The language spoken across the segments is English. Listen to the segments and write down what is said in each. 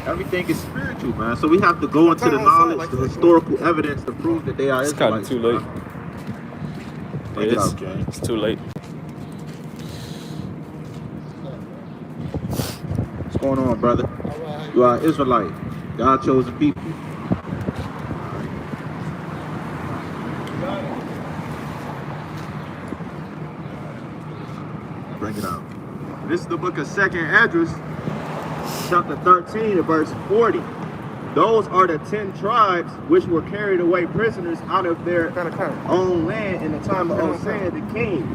Everything is spiritual, man. So we have to go into the knowledge, the historical evidence to prove that they are Israelites. It's kind of too late. Bring it out, King. It's too late. What's going on, brother? You are Israelite, God chosen people. Bring it out. This is the book of 2nd Esdras, chapter 13 and verse 40. Those are the 10 tribes which were carried away prisoners out of their own land in the time of Hosea the king.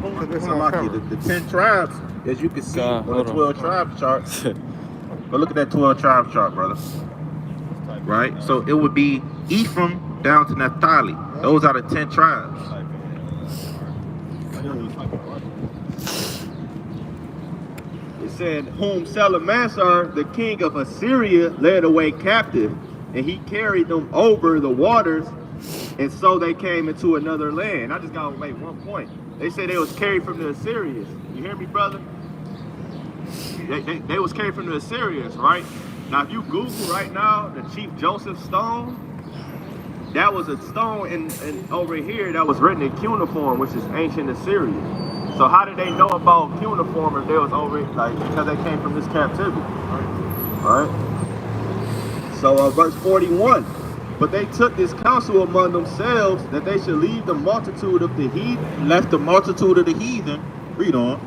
The 10 tribes, as you can see on the 12 tribes chart. But look at that 12 tribes chart, brother. Right? So it would be Ephraim down to Naphtali. Those are the 10 tribes. It said, whom Salmanasar, the king of Assyria, led away captive, and he carried them over the waters, and so they came into another land. I just gotta make one point. They say they was carried from the Assyrians. You hear me, brother? They was carried from the Assyrians, right? Now, if you Google right now the Chief Joseph stone, that was a stone in over here that was written in cuneiform, which is ancient Assyrian. So how did they know about cuneiform if they was over it? Like, because they came from this captivity, right? So verse 41, but they took this counsel among themselves that they should leave the multitude of the heathen, left the multitude of the heathen, read on,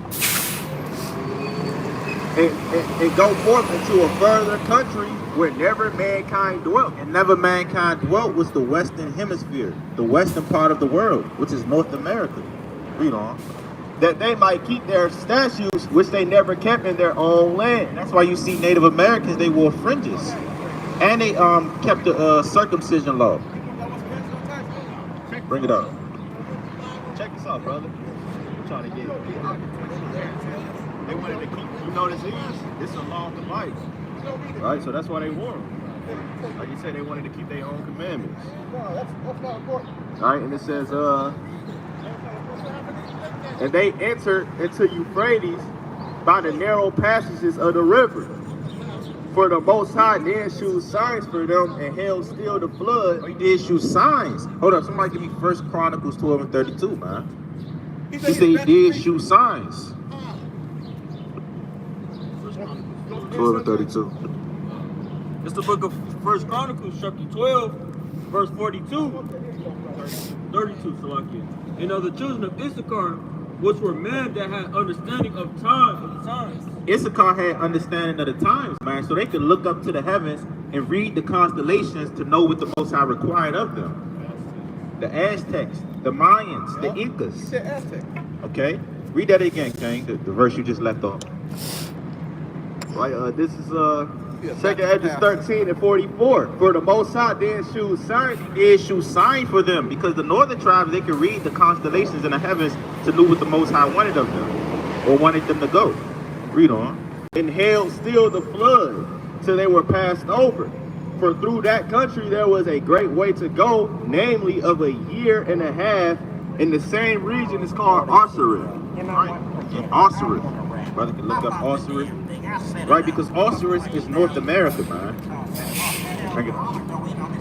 and go forth into a further country where never mankind dwelt. And never mankind dwelt was the western hemisphere, the western part of the world, which is North America. Read on. That they might keep their statues, which they never kept in their own land. That's why you see Native Americans, they wore fringes. And they kept the circumcision law. Bring it up. Check this out, brother. I'm trying to get it. They wanted to keep, you know, this is a law of the life. Right? So that's why they wore them. Like you said, they wanted to keep their own commandments. Alright, and it says, and they entered into Euphrates by the narrow passages of the river. For the Most High then shewed signs for them and held still the flood. He did shew signs. Hold up, somebody give me 1 Chronicles 12 and 32, man. He said he did shew signs. 12 and 32. It's the book of 1 Chronicles, chapter 12, verse 42. 32, Salakia. And of the children of Issachar, which were men that had understanding of time, of the times. Issachar had understanding of the times, man, so they could look up to the heavens and read the constellations to know what the Most High required of them. The Aztecs, the Mayans, the Incas. He said Aztec. Okay, read that again, King, the verse you just left off. Right, this is 2nd Esdras 13 and 44. For the Most High then shewed signs, he did shew sign for them, because the northern tribes, they could read the constellations in the heavens to know what the Most High wanted of them, or wanted them to go. Read on. And held still the flood till they were passed over. For through that country there was a great way to go, namely of a year and a half, in the same region is called Osiris. Right? Osiris. Brother can look up Osiris. Right, because Osiris is North America, man.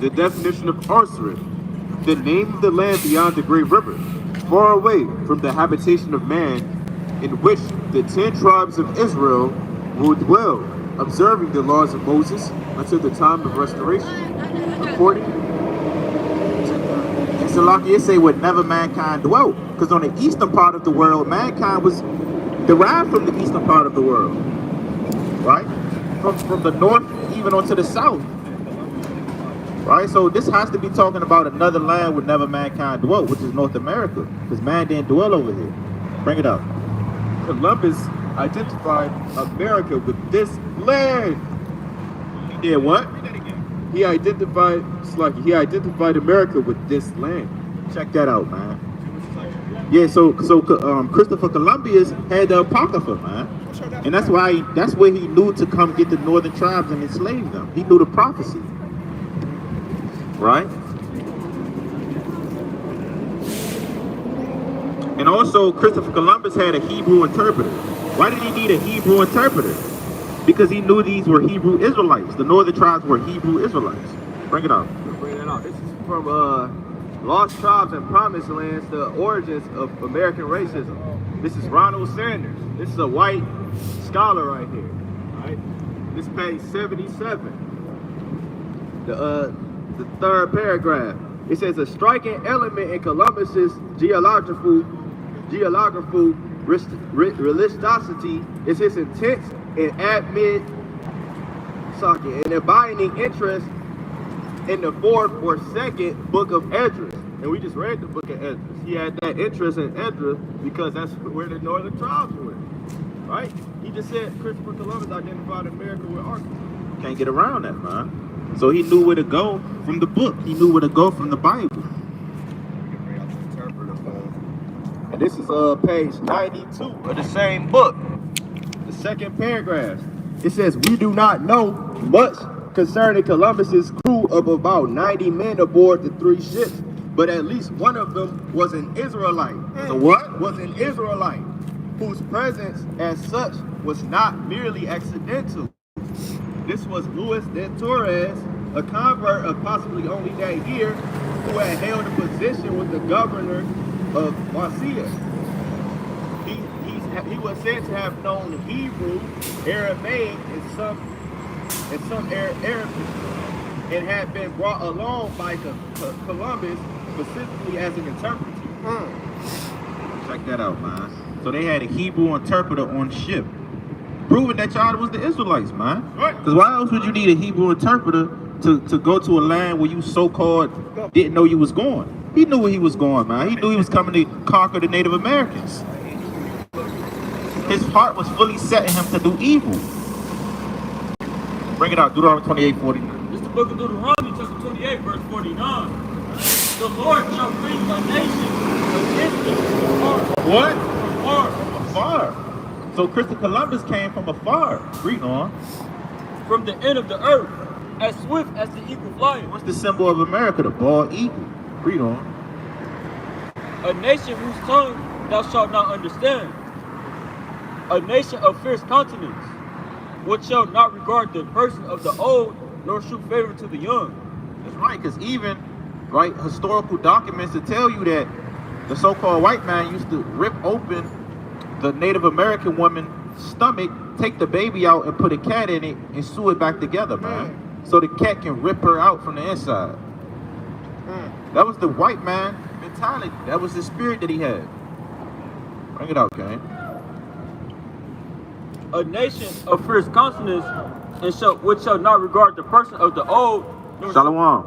The definition of Osiris, the name of the land beyond the great river, far away from the habitation of man, in which the 10 tribes of Israel will dwell, observing the laws of Moses until the time of restoration. According to Salakia, say what never mankind dwelt, because on the eastern part of the world, mankind was derived from the eastern part of the world. Right? From the north even onto the south. Right? So this has to be talking about another land where never mankind dwelt, which is North America. Because man didn't dwell over here. Bring it up. Columbus identified America with this land. He did what? He identified America with this land. Check that out, man. Yeah, so Christopher Columbus had the Apocrypha, man. And that's where he knew to come get the northern tribes and enslave them. He knew the prophecy. Right? And also Christopher Columbus had a Hebrew interpreter. Why did he need a Hebrew interpreter? Because he knew these were Hebrew Israelites. The northern tribes were Hebrew Israelites. Bring it out. Bring that out. This is from Lost Tribes and Promised Lands, the origins of American racism. This is Ronald Sanders. This is a white scholar right here. Right? This is page 77. The third paragraph. It says a striking element in Columbus's geographical religiosity is his intense and an abiding interest in the fourth or second book of Esdras. And we just read the book of Esdras. He had that interest in Esdras because that's where the northern tribes were. Right? He just said Christopher Columbus identified America with Arkansas. Can't get around that, man. So he knew where to go from the book. He knew where to go from the Bible. And this is page 92 of the same book. The second paragraph. It says, we do not know much concerning Columbus's crew of about 90 men aboard the 3 ships, but at least one of them was an Israelite. The what? Was an Israelite, whose presence as such was not merely accidental. This was Luis de Torres, a convert of possibly only that year, who had held a position with the governor of Marcia. He was said to have known Hebrew, Aramaic, and some Arabic, and had been brought along by Columbus specifically as an interpreter. Check that out, man. So they had a Hebrew interpreter on ship, proving that y'all was the Israelites, man. Right. Because why else would you need a Hebrew interpreter to go to a land where you so-called didn't know you was going? He knew where he was going, man. He knew he was coming to conquer the Native Americans. His heart was fully setting him to do evil. Bring it out, Deuteronomy 28:49. It's the book of Deuteronomy, chapter 28, verse 49. The Lord shall bring a nation against them from far. What? From far. Afar. So Christopher Columbus came from afar. Read on. From the end of the earth, as swift as the eagle flying. What's the symbol of America? The bald eagle. Read on. A nation whose tongue thou shalt not understand. A nation of fierce countenance, which shall not regard the person of the old, nor shew favor to the young. That's right, because even historical documents that tell you that the so-called white man used to rip open the Native American woman's stomach, take the baby out and put a cat in it and sew it back together, man. So the cat can rip her out from the inside. That was the white man mentality. That was the spirit that he had. Bring it out, Kane. A nation of fierce countenance, and which shall not regard the person of the old, Shalom.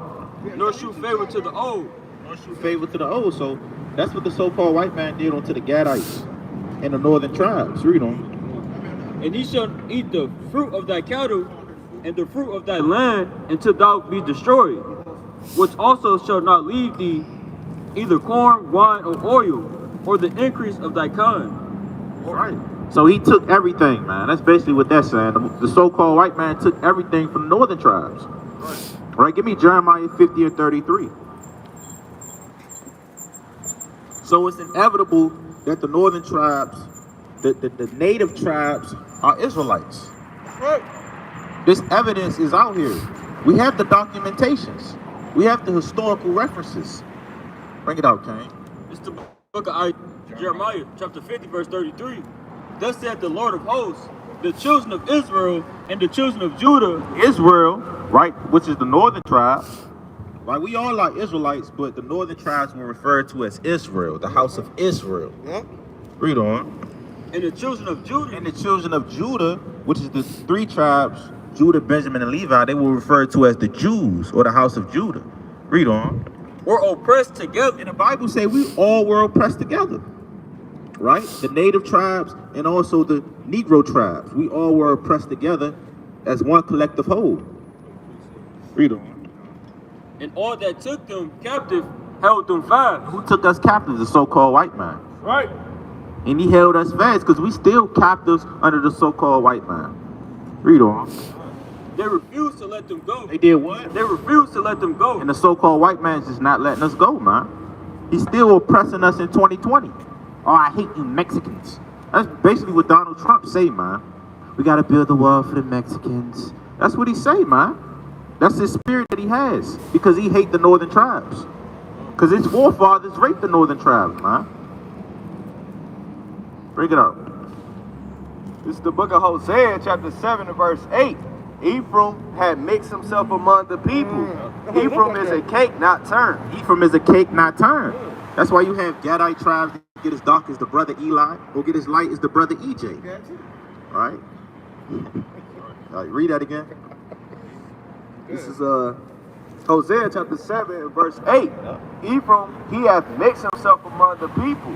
nor shew favor to the old. Nor shew favor to the old. So that's what the so-called white man did onto the Gadites and the northern tribes. Read on. And he shall eat the fruit of thy cattle and the fruit of thy land until thou be destroyed, which also shall not leave thee either corn, wine, or oil, or the increase of thy kind. Right. So he took everything, man. That's basically what that's saying. The so-called white man took everything from the northern tribes. Right? Give me Jeremiah 50 and 33. So it's inevitable that the northern tribes, the native tribes, are Israelites. Right. This evidence is out here. We have the documentations. We have the historical references. Bring it out, Kane. It's the book of Jeremiah, chapter 50, verse 33. Thus said the Lord of hosts, the children of Israel and the children of Judah. Israel, right, which is the northern tribes. Right, we all are Israelites, but the northern tribes were referred to as Israel, the house of Israel. Yep. Read on. And the children of Judah. And the children of Judah, which is the 3 tribes, Judah, Benjamin, and Levi, they were referred to as the Jews, or the house of Judah. Read on. Were oppressed together. And the Bible say we all were oppressed together. Right? The native tribes and also the Negro tribes. We all were oppressed together as one collective whole. Read on. And all that took them captive held them fast. Who took us captives? The so-called white man. Right. And he held us fast because we still captives under the so-called white man. Read on. They refused to let them go. They did what? They refused to let them go. And the so-called white man's just not letting us go, man. He's still oppressing us in 2020. Oh, I hate you Mexicans. That's basically what Donald Trump say, man. We got to build the wall for the Mexicans. That's what he say, man. That's his spirit that he has because he hate the northern tribes. Because his forefathers raped the northern tribes, man. Bring it up. This is the book of Hosea, chapter 7 and verse 8. Ephraim had mixed himself among the people. Ephraim is a cake not turned. Ephraim is a cake not turned. That's why you have Gadite tribes that get as dark as the brother Eli, or get as light as the brother EJ. All right? All right, read that again. This is Hosea chapter 7 and verse 8. Ephraim, he hath mixed himself among the people.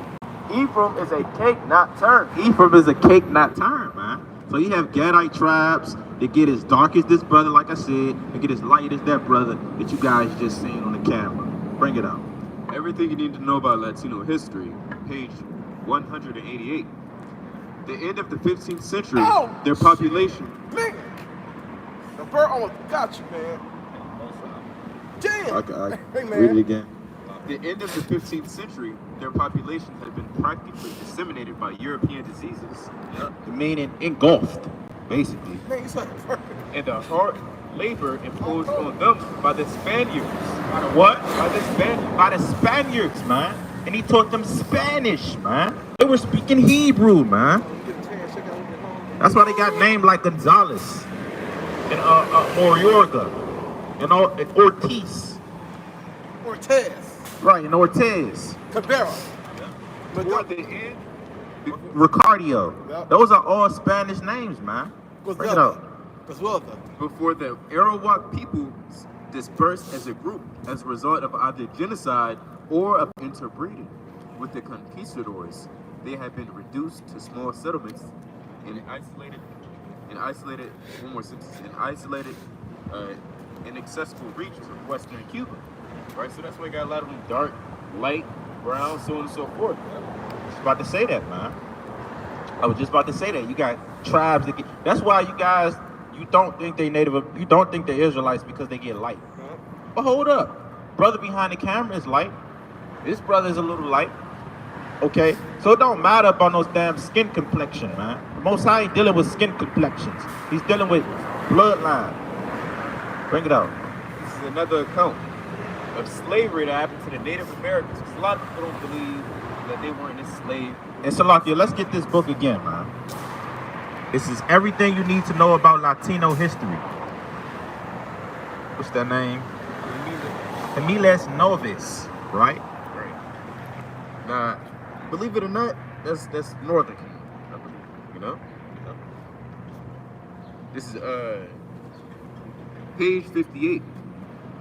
Ephraim is a cake not turned. Ephraim is a cake not turned, man. So you have Gadite tribes that get as dark as this brother, like I said, and get as light as that brother that you guys just seen on the camera. Bring it out. Everything you need to know about Latino history, page 188. The end of the 15th century, their population. Nigga, the bird almost got you, man. Damn. Okay, Hey, man. read it again. The end of the 15th century, their population had been practically disseminated by European diseases. Meaning engulfed, basically. Man, you said bird. And the hard labor imposed on them by the Spaniards. By the what? By the Spaniards, man. And he taught them Spanish, man. They were speaking Hebrew, man. That's why they got named like Gonzalez and Moriorga and Ortiz. Ortez. Right, and Ortez. Cabrera. Before the end, Ricardio. Yep. Those are all Spanish names, man. Bring it up. before the Arawak people dispersed as a group as a result of either genocide or of interbreeding with the conquistadors, they had been reduced to small settlements in isolated, inaccessible regions of western Cuba. Right, so that's why you got a lot of them dark, light, brown, so on and so forth. Just about to say that, man. I was just about to say that. You got tribes that get. That's why you guys, you don't think they you don't think they're Israelites because they get light. But hold up, brother behind the camera is light. This brother is a little light. Okay, so it don't matter about those damn skin complexion, man. The Most High ain't dealing with skin complexions. He's dealing with bloodline. Bring it out. This is another account of slavery that happened to the Native Americans. Because a lot of people don't believe that they weren't enslaved. And Salakia, let's get this book again, man. This is everything you need to know about Latino history. What's that name? Emiles Novis, right? Right. Now, believe it or not, that's Northern, I believe, you know? This is page 58.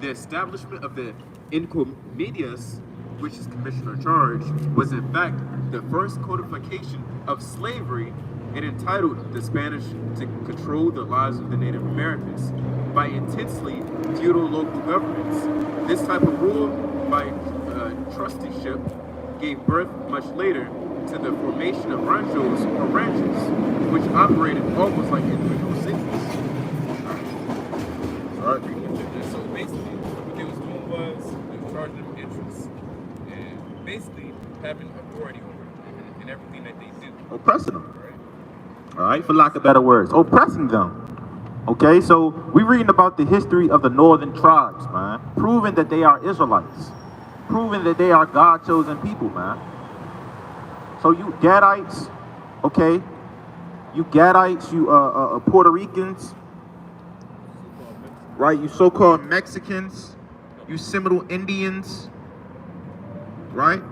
The establishment of the Encomiendas, which is commissioner in charge, was in fact the first codification of slavery and entitled the Spanish to control the lives of the Native Americans by intensely feudal local governments. This type of rule by trusteeship gave birth much later to the formation of ranchos or ranches, which operated almost like individual cities. All right. So basically, what they was doing was they were charging them interest and basically having authority over them in everything that they do. Oppressing them. All right, for lack of better words, oppressing them. Okay, so we're reading about the history of the northern tribes, man, proving that they are Israelites, proving that they are God-chosen people, man. So you Gadites, okay, you Gadites, you Puerto Ricans, right? You so-called Mexicans, you Seminole Indians, right?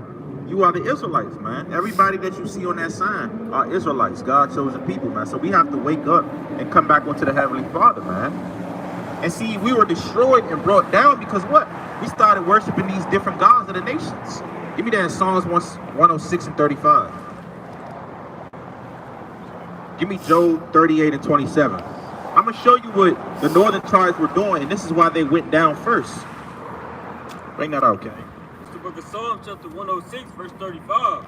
You are the Israelites, man. Everybody that you see on that sign are Israelites, God-chosen people, man. So we have to wake up and come back onto the Heavenly Father, man. And see, we were destroyed and brought down because what? We started worshiping these different gods of the nations. Give me that in Psalms 106 and 35. Give me Job 38 and 27. I'm going to show you what the northern tribes were doing, and this is why they went down first. Bring that out, okay? It's the book of Psalms, chapter 106, verse 35.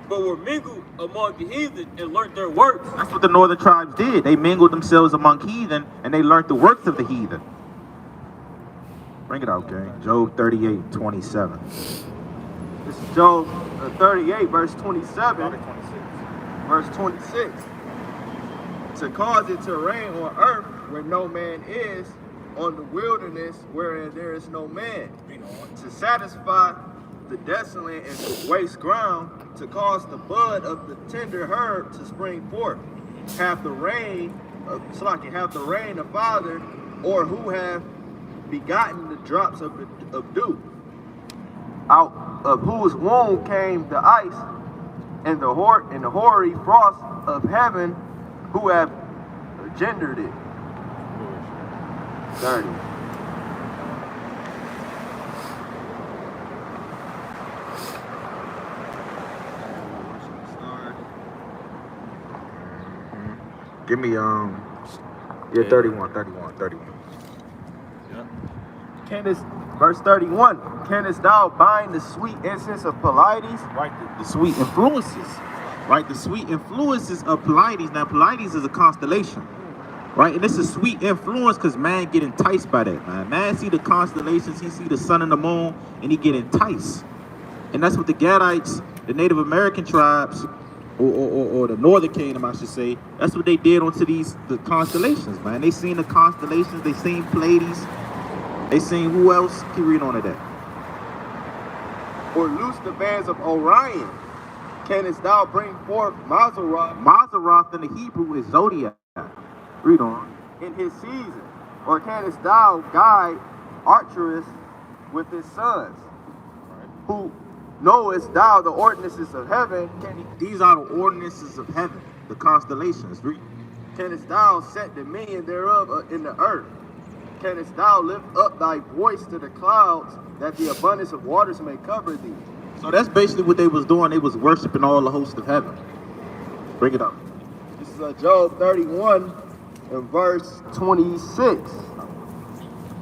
But were mingled among the heathen and learned their works. That's what the northern tribes did. They mingled themselves among heathen, and they learned the works of the heathen. Bring it out, okay? Job 38, 27. This is Job 38, verse 27. Verse 26. to cause it to rain on earth where no man is, on the wilderness wherein there is no man, to satisfy the desolate and to waste ground, to cause the bud of the tender herb to spring forth. Have the rain, have the rain a father, or who have begotten the drops of dew, out of whose womb came the ice and the hoary frost of heaven, who have gendered it. 30. Give me 31. Yeah. Verse 31, canst thou bind the sweet incense of Pleiades? Right, the sweet influences. Right, the sweet influences of Pleiades. Now, Pleiades is a constellation. Right, and this is sweet influence because man get enticed by that, man. Man see the constellations, he see the sun and the moon, and he get enticed. And that's what the Gadites, the Native American tribes, or the Northern Kingdom, I should say, that's what they did onto the constellations, man. They seen the constellations, they seen Pleiades, they seen who else? Keep reading on to that. Or loose the bands of Orion. Canst thou bring forth Mazzaroth? Mazzaroth in the Hebrew is zodiac. Read on. In his season. Or canst thou guide Arcturus with his sons? Who knowest thou the ordinances of heaven? These are the ordinances of heaven, the constellations. Read. Canst thou set dominion thereof in the earth? Canst thou lift up thy voice to the clouds, that the abundance of waters may cover thee? So that's basically what they was doing. They was worshiping all the hosts of heaven. Bring it up. This is Job 31 and verse 26.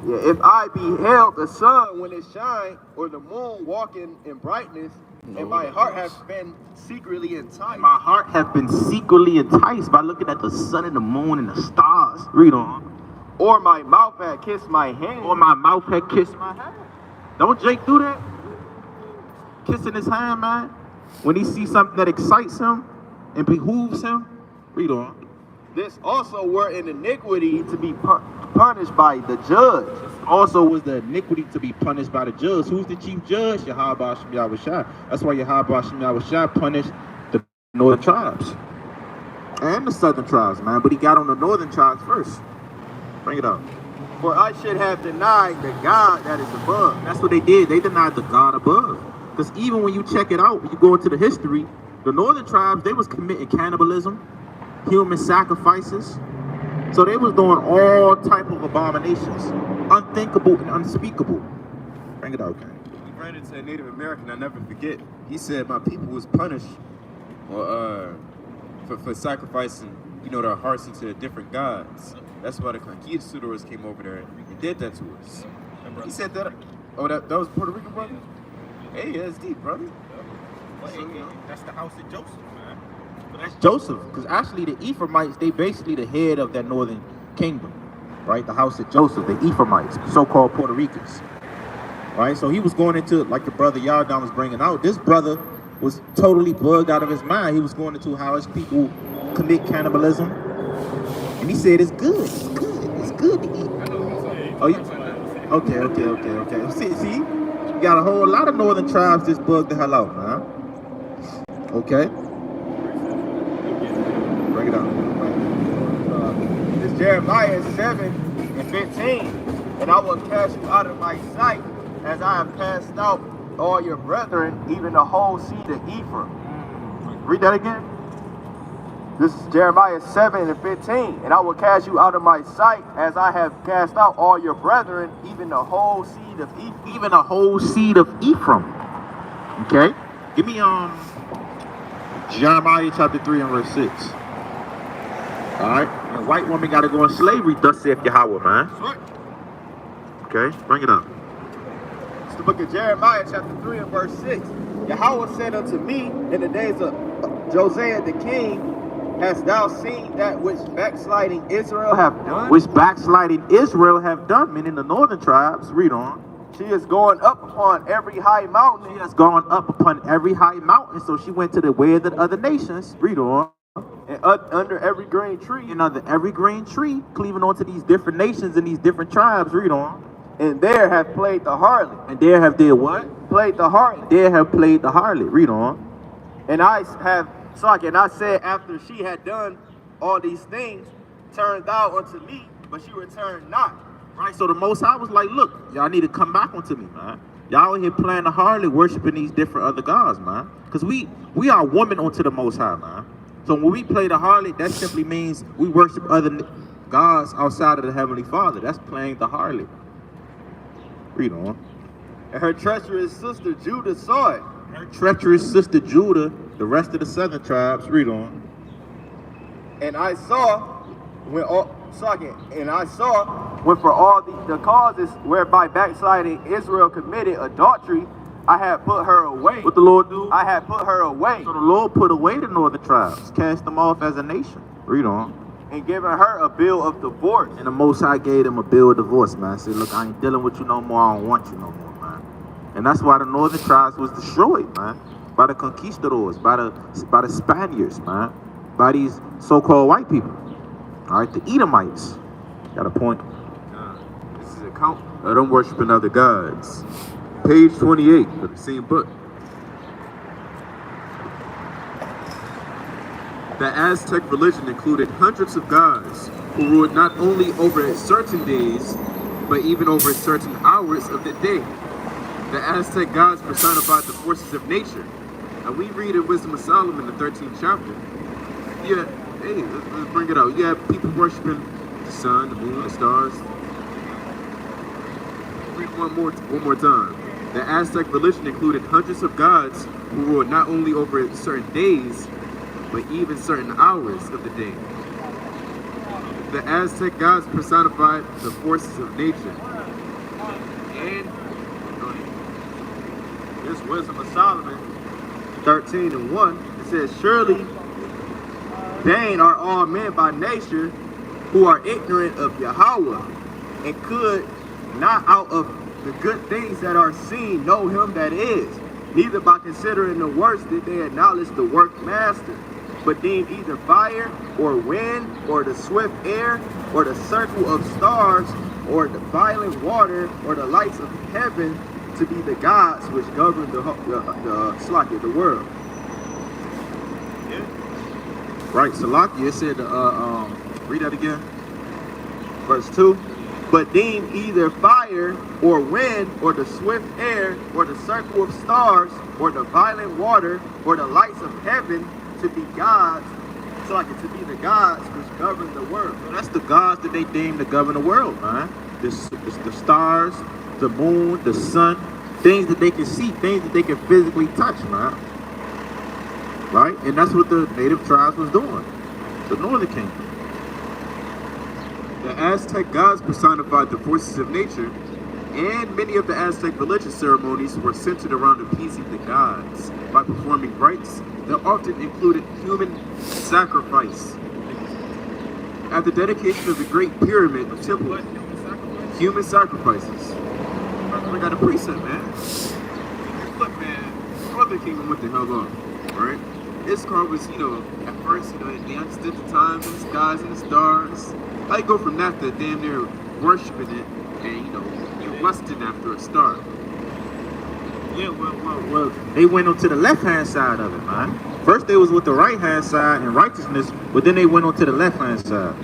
Yeah, if I beheld the sun when it shine, or the moon walking in brightness, and my heart has been secretly enticed. My heart have been secretly enticed by looking at the sun and the moon and the stars. Read on. Or my mouth had kissed my hand. Or my mouth had kissed my hand. Don't Jake do that? Kissing his hand, man. When he sees something that excites him and behooves him. Read on. This also were an iniquity to be punished by the judge. Also was the iniquity to be punished by the judge. Who's the chief judge? Yahweh Hashem Yahushua. That's why Yahweh Hashem Yahushua punished the northern tribes and the southern tribes, man. But he got on the northern tribes first. Bring it up. For I should have denied the God that is above. That's what they did. They denied the God above. Because even when you check it out, when you go into the history, the northern tribes, they was committing cannibalism, human sacrifices. So they was doing all type of abominations, unthinkable and unspeakable. Bring it out, okay? He ran into a Native American, I never forget. He said my people was punished for sacrificing, their hearts into different gods. That's why the conquistadors came over there and did that to us. He said that. Oh, that was Puerto Rican, brother? Hey, that's deep, brother. That's the house of Joseph, man. But that's Joseph, because actually the Ephraimites, they basically the head of that northern kingdom, right? The house of Joseph, the Ephraimites, so-called Puerto Ricans, right? So he was going into, like the brother Yardan was bringing out, this brother was totally bugged out of his mind. He was going into how his people commit cannibalism, and he said it's good to eat. Oh, okay. See, you got a whole lot of northern tribes just bugged the hell out, man. Okay. Bring it up. It's Jeremiah 7 and 15. And I will cast you out of my sight, as I have cast out all your brethren, even the whole seed of Ephraim. Read that again. This is Jeremiah 7 and 15. And I will cast you out of my sight, as I have cast out all your brethren, even the whole seed of Ephraim. Even the whole seed of Ephraim. Okay? Give me Jeremiah chapter 3 and verse 6. Alright? A white woman got to go in slavery, thus saith Yahweh, man. Okay? Bring it up. It's the book of Jeremiah chapter 3 and verse 6. Yahweh said unto me in the days of Josiah the king, hast thou seen that which backsliding Israel have done? Which backsliding Israel have done, meaning the northern tribes. Read on. She is going up upon every high mountain. She has gone up upon every high mountain, so she went to the way of the other nations. Read on. And under every green tree. And under every green tree, cleaving onto these different nations and these different tribes, read on. And there have played the harlot. And there have did what? Played the harlot. There have played the harlot, read on. And I have, and I said, after she had done all these things, turned thou unto me, but she returned not. Right, so the Most High was like, look, y'all need to come back unto me, man. Y'all out here playing the harlot, worshiping these different other gods, man. Because we are women unto the Most High, man. So when we play the harlot, that simply means we worship other gods outside of the Heavenly Father. That's playing the harlot. Read on. And her treacherous sister Judah saw it. Her treacherous sister Judah, the rest of the southern tribes, read on. And I saw when for all the causes whereby backsliding Israel committed adultery, I had put her away. What the Lord do? I had put her away. So the Lord put away the northern tribes, cast them off as a nation. Read on. And given her a bill of divorce. And the Most High gave them a bill of divorce, man. Said, look, I ain't dealing with you no more. I don't want you no more, man. And that's why the northern tribes was destroyed, man. By the conquistadors, by the Spaniards, man. By these so-called white people. All right, the Edomites. Got a point? This is an account of them worshiping other gods. Page 28 of the same book. The Aztec religion included hundreds of gods who ruled not only over certain days, but even over certain hours of the day. The Aztec gods personified the forces of nature. And we read in Wisdom of Solomon, the 13th chapter. Yeah, hey, let's bring it out. You have people worshiping the sun, the moon, the stars. Read one more time. The Aztec religion included hundreds of gods who ruled not only over certain days, but even certain hours of the day. The Aztec gods personified the forces of nature. And this Wisdom of Solomon 13:1, it says, surely vain are all men by nature who are ignorant of Yahweh, and could not out of the good things that are seen know him that is, neither by considering the works did they acknowledge the work master, but deemed either fire or wind or the swift air or the circle of stars or the violent water or the lights of heaven to be the gods which govern the world. Yeah. Right, Salakia, it said, read that again. Verse 2. But deem either fire or wind or the swift air or the circle of stars or the violent water or the lights of heaven to be gods, to be the gods which govern the world. So that's the gods that they deem to govern the world, man. The stars, the moon, the sun, things that they can see, things that they can physically touch, man. Right? And that's what the native tribes was doing. The northern kingdom. the Aztec gods personified the forces of nature, and many of the Aztec religious ceremonies were centered around appeasing the gods by performing rites that often included human sacrifice. At the dedication of the Great Pyramid of Temple, human sacrifices. We got a precept, man. Look, man, Northern Kingdom went the hell off, right? Iskar was, at first, they understood the times and the skies and the stars. I go from that to damn near worshiping it and, you're lusting after a star. Yeah, well, they went on to the left-hand side of it, man. First they was with the right-hand side in righteousness, but then they went on to the left-hand side.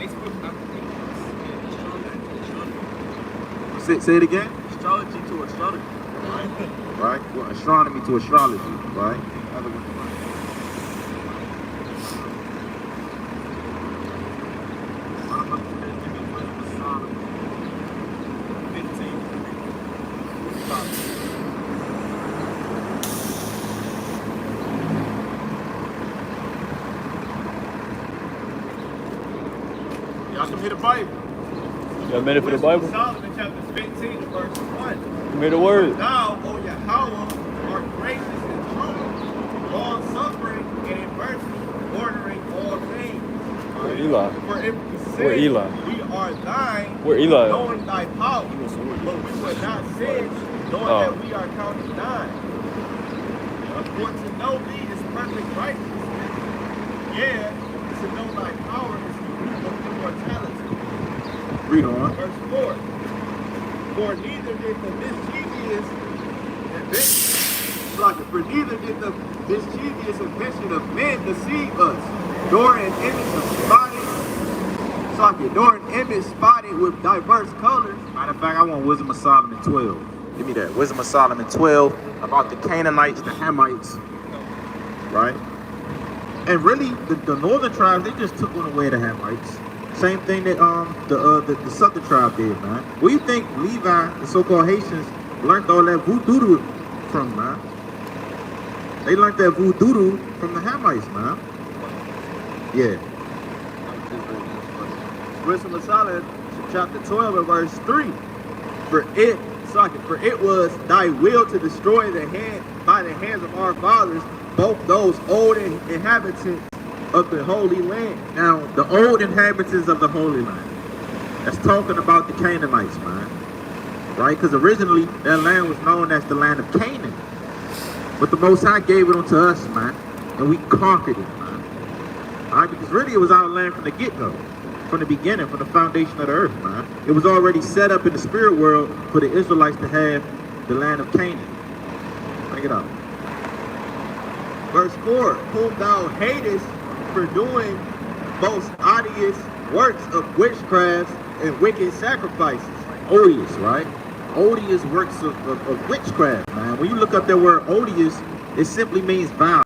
Say it again? Astrology to astrology. Right? Well, astronomy to astrology, right? Y'all can hear the Bible. You got a minute for the Bible? Solomon chapter 15, verse 1. Give me the word. Thou, O Yahweh, art gracious and true, long-suffering and in mercy, ordering all things. Where Eli? For if we say Where Eli? we are thine, Where Eli? knowing thy power, but we would not sin, knowing that we are counted thine. For to know thee is perfect righteousness. Yeah, to know thy power is the root of immortality. Read on. Verse 4. For neither did the mischievous invention of men deceive us, nor an image spotted with diverse colors. Matter of fact, I want Wisdom of Solomon 12. Give me that. Wisdom of Solomon 12 about the Canaanites, the Hamites, right? And really, the northern tribes, they just took one away the Hamites. Same thing that the southern tribe did, man. Where you think Levi, the so-called Haitians, learned all that voodoo from, man? They learned that voodoo from the Hamites, man. Yeah. Wisdom of Solomon, chapter 12 and verse 3. For it was thy will to destroy by the hands of our fathers, both those old inhabitants of the Holy Land. Now, the old inhabitants of the Holy Land. That's talking about the Canaanites, man. Right? Because originally, that land was known as the land of Canaan. But the Most High gave it unto us, man. And we conquered it, man. All right? Because really, it was our land from the get-go. From the beginning, from the foundation of the earth, man. It was already set up in the spirit world for the Israelites to have the land of Canaan. Bring it up. Verse 4. Whom thou hatest for doing most odious works of witchcraft and wicked sacrifices. Odious, right? Odious works of witchcraft, man. When you look up that word odious, it simply means vile.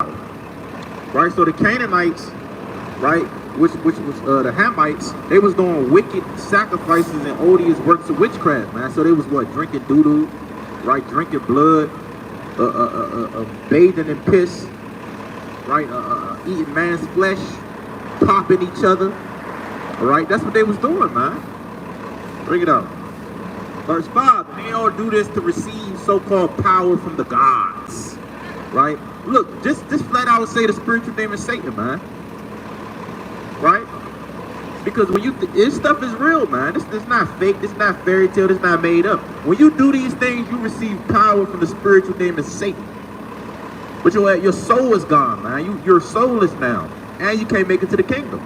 Right? So the Canaanites, right, which was the Hamites, they was doing wicked sacrifices and odious works of witchcraft, man. So they was what? Drinking doo-doo, right? Drinking blood, bathing in piss, right? Eating man's flesh, popping each other. All right? That's what they was doing, man. Bring it up. Verse 5, they all do this to receive so-called power from the gods, right? Look, just flat out say the spiritual name is Satan, man. Right? Because when this stuff is real, man. This not fake, this not fairy tale, this not made up. When you do these things, you receive power from the spiritual name of Satan. But your soul is gone, man. Your soul is now. And you can't make it to the kingdom.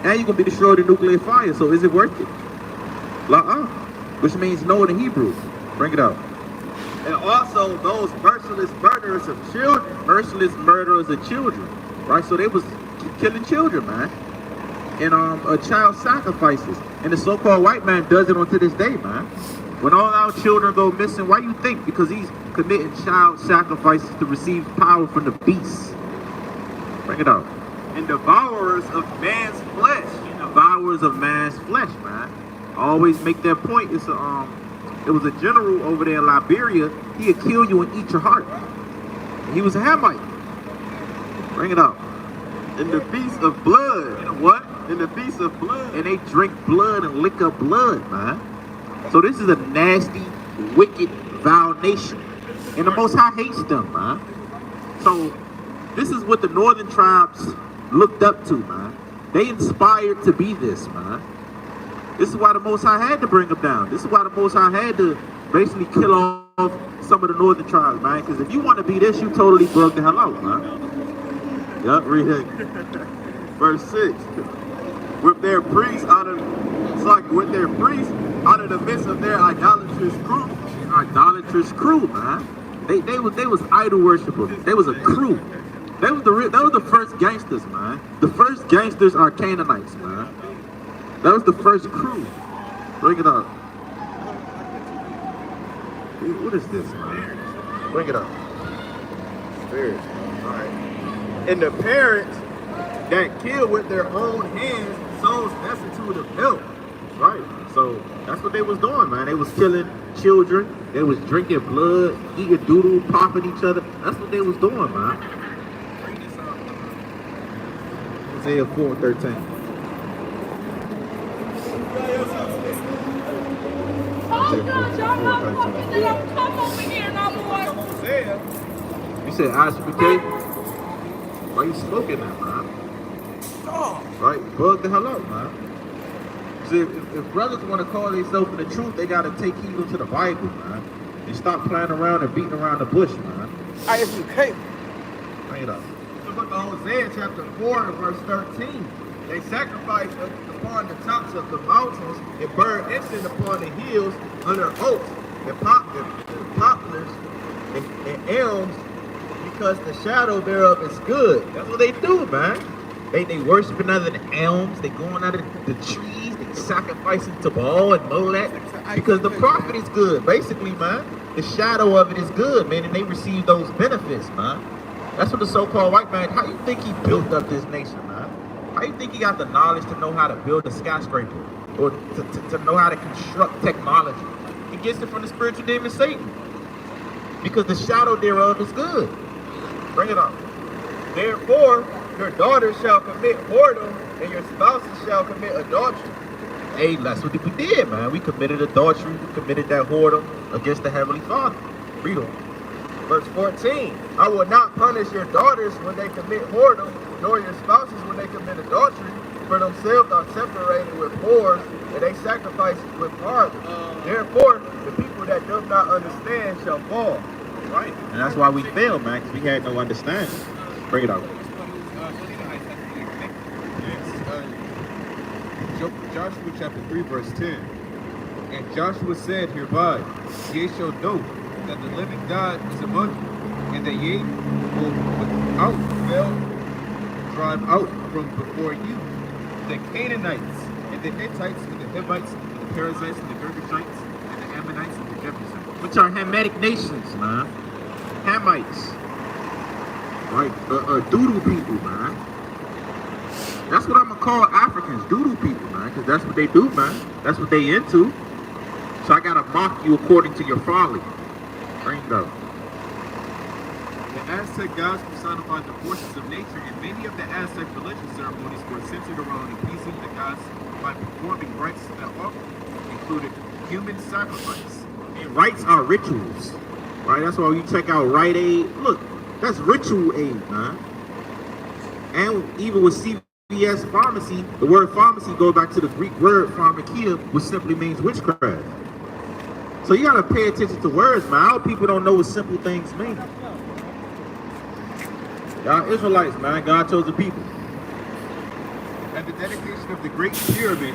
And you're going to be destroyed in nuclear fire. So is it worth it? La-uh. Which means no in the Hebrew. Bring it out. And also those merciless murderers of children. Merciless murderers of children. Right? So they was killing children, man. And child sacrifices. And the so-called white man does it unto this day, man. When all our children go missing, why you think? Because he's committing child sacrifices to receive power from the beast. Bring it out. And devourers of man's flesh. And devourers of man's flesh, man. I always make that point. It was a general over there in Liberia. He'd kill you and eat your heart. He was a Hamite. Bring it out. In the feast of blood. And what? In the feast of blood. And they drink blood and lick up blood, man. So this is a nasty, wicked, vile nation. And the Most High hates them, man. So this is what the northern tribes looked up to, man. They inspired to be this, man. This is why the Most High had to bring them down. This is why the Most High had to basically kill off some of the northern tribes, man. Because if you want to be this, you totally bug the hell out, man. Yup, read it. Verse 6. With their priests out of the midst of their idolatrous crew. Idolatrous crew, man. They was idol worshipers. They was a crew. That was the first gangsters, man. The first gangsters are Canaanites, man. That was the first crew. Bring it up. What is this, man? Bring it up. Spirit. All right. And the parents that kill with their own hands souls destitute of help. Right. So that's what they was doing, man. They was killing children. They was drinking blood, eating doodle, popping each other. That's what they was doing, man. Isaiah 4:13. You said ISRAELITE? Why you smoking that, man? Right? Bug the hell out, man. See, if brothers want to call themselves in the truth, they got to take heed to the Bible, man. And stop playing around and beating around the bush, man. ISRAELITE. Bring it up. The book of Hosea, chapter 4, and verse 13. They sacrificed upon the tops of the mountains and burned incense upon the hills under oaks and poplars and elms, because the shadow thereof is good. That's what they do, man. They worshiping under the elms. They going out of the trees. They sacrificing to Baal and Molech because the profit is good. Basically, man, the shadow of it is good, man, and they receive those benefits, man. That's what the so-called white man. How you think he built up this nation, man? How you think he got the knowledge to know how to build a skyscraper or to know how to construct technology? He gets it from the spiritual demon Satan, because the shadow thereof is good. Bring it up. Therefore, your daughters shall commit whoredom, and your spouses shall commit adultery. Hey, that's what we did, man. We committed adultery. We committed that whoredom against the Heavenly Father. Read on. Verse 14. I will not punish your daughters when they commit whoredom, nor your spouses when they commit adultery, for themselves are separated with whores, and they sacrifice with fathers. Therefore, the people that do not understand shall fall. Right? And that's why we failed, man, because we had no understanding. Bring it out. Joshua chapter 3 verse 10. And Joshua said hereby, ye shall know that the living God is among you, and that ye will without fail drive out from before you the Canaanites, and the Hittites, and the Hivites, and the Perizzites, and the Girgashites, and the Ammonites, and the Jebusites. Which are Hamitic nations, man. Hamites. Right? Doodle people, man. That's what I'm gonna call Africans, doodle people, man, because that's what they do, man. That's what they into. So I gotta mock you according to your folly. Bring it up. The Aztec gods personified the forces of nature, and many of the Aztec religious ceremonies were centered around appeasing the gods by performing rites that often included human sacrifice. And rites are rituals, right? That's why you check out Rite Aid. Look, that's ritual aid, man. And even with CVS pharmacy, the word pharmacy goes back to the Greek word pharmakia, which simply means witchcraft. So you gotta pay attention to words, man. Our people don't know what simple things mean. Y'all Israelites, man. God chose the people. At the dedication of the Great Pyramid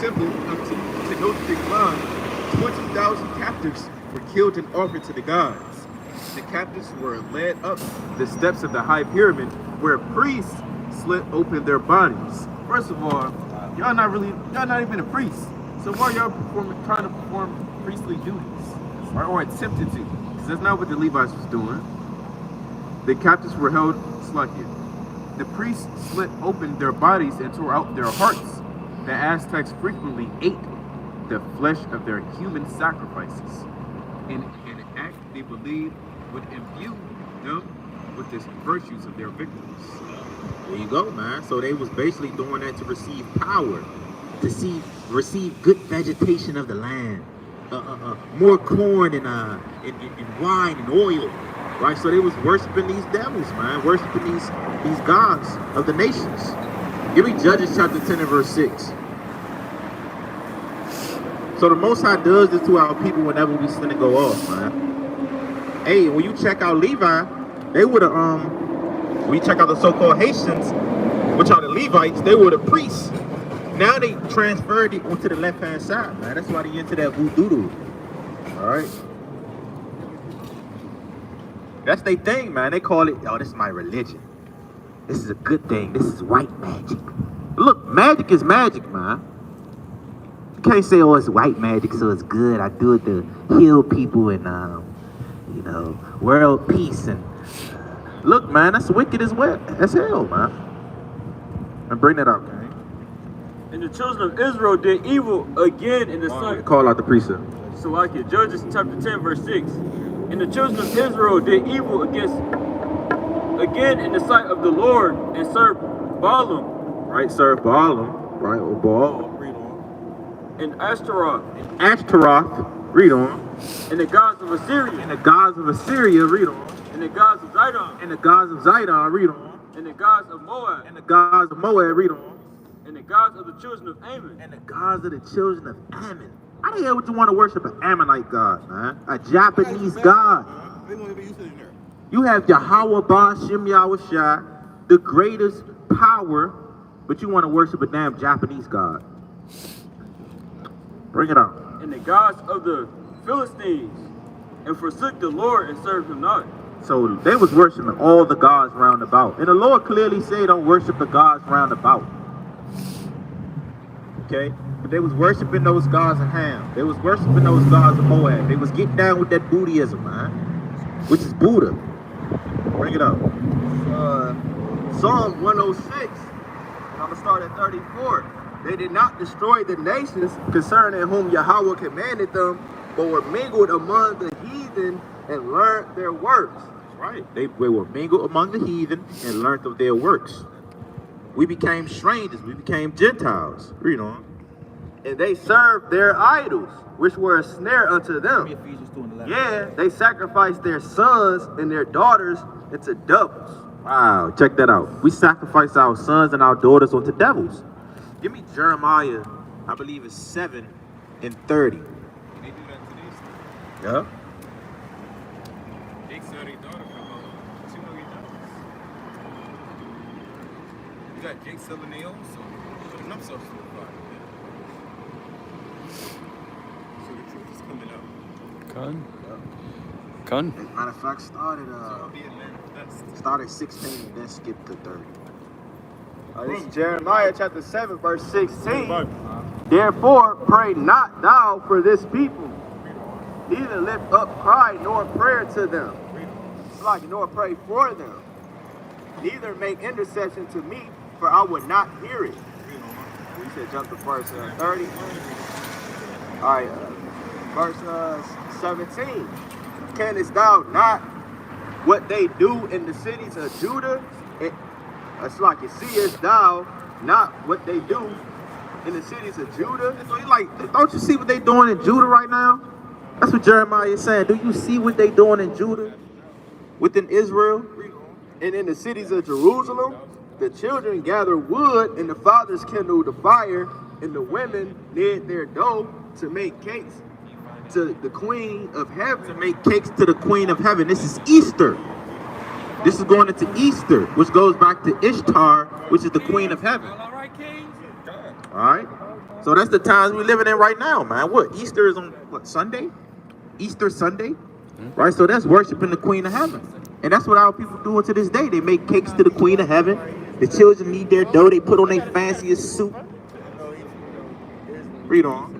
Temple of Tenochtitlan, 20,000 captives were killed and offered to the gods. The captives were led up the steps of the High Pyramid, where priests slit open their bodies. First of all, y'all not even a priest. So why are y'all trying to perform priestly duties? Or attempted to? Because that's not what the Levites was doing. The captives were held sluggish. The priests slit open their bodies and tore out their hearts. The Aztecs frequently ate the flesh of their human sacrifices, in an act they believed would imbue them with the virtues of their victims. There you go, man. So they was basically doing that to receive power, to receive good vegetation of the land, more corn and wine and oil, right? So they was worshiping these devils, man, worshiping these gods of the nations. Give me Judges chapter 10 and verse 6. So the Most High does this to our people whenever we sin and go off, man. Hey, when you check out Levi, they were the when you check out the so-called Haitians, which are the Levites, they were the priests. Now they transferred it onto the left-hand side, man. That's why they into that voodoo. All right. That's their thing, man. They call it, oh, this is my religion. This is a good thing. This is white magic. Look, magic is magic, man. You can't say, oh, it's white magic, so it's good. I do it to heal people and, world peace. And look, man, that's wicked as well. That's hell, man. And bring that out, man. And the children of Israel did evil again in the sight. Call out the precept. So like it, Judges chapter 10, verse 6. And the children of Israel did evil again in the sight of the Lord, and served Balaam. Right, serve Balaam, right, or Baal. Read on. And Ashtaroth. Ashtaroth, read on. And the gods of Assyria. And the gods of Assyria, read on. And the gods of Zidon. And the gods of Zidon, read on. And the gods of Moab. And the gods of Moab, read on. And the gods of the children of Ammon. And the gods of the children of Ammon. How the hell would you want to worship an Ammonite god, man? A Japanese god. They don't even use it in there. You have Yahweh Ba Shem Yahushua, the greatest power But you want to worship a damn Japanese god. Bring it on. And the gods of the Philistines, and forsook the Lord and served him not. So they was worshiping all the gods round about. And the Lord clearly said don't worship the gods round about. Okay? But they was worshiping those gods of Ham. They was worshiping those gods of Moab. They was getting down with that Buddhism, man. Which is Buddha. Bring it up. Psalm 106, and I'm going to start at 34. They did not destroy the nations concerning whom Yahweh commanded them, but were mingled among the heathen and learned their works. That's right. They were mingled among the heathen and learned of their works. We became strangers. We became Gentiles. Read on. And they served their idols, which were a snare unto them. Yeah, they sacrificed their sons and their daughters into devils. Wow, check that out. We sacrifice our sons and our daughters unto devils. Give me Jeremiah, I believe it's 7 and 30. They do that today. Yeah. They sell their daughter for $2 million. You got Jake selling their own son. Putting themselves to the fire. So the truth is coming out. Con. As a matter of fact, started 16 and then skipped to 30. This is Jeremiah chapter 7, verse 16. Therefore, pray not thou for this people, neither lift up cry nor prayer to them. It's like nor pray for them. Neither make intercession to me, for I would not hear it. We said jump to verse 30. All right, verse 17. Canst thou not what they do in the cities of Judah? It's like you seest thou not what they do in the cities of Judah? So you like, don't you see what they doing in Judah right now? That's what Jeremiah is saying. Do you see what they doing in Judah? Within Israel? And in the cities of Jerusalem, the children gather wood, and the fathers kindle the fire, and the women knead their dough to make cakes to the Queen of Heaven. To make cakes to the Queen of Heaven. This is Easter. This is going into Easter, which goes back to Ishtar, which is the Queen of Heaven. All right, Kings. All right? So that's the times we're living in right now, man. What? Easter is on, what, Sunday? Easter Sunday? Right? So that's worshiping the Queen of Heaven. And that's what our people doing to this day. They make cakes to the Queen of Heaven. The children need their dough. They put on their fanciest suit. Read on.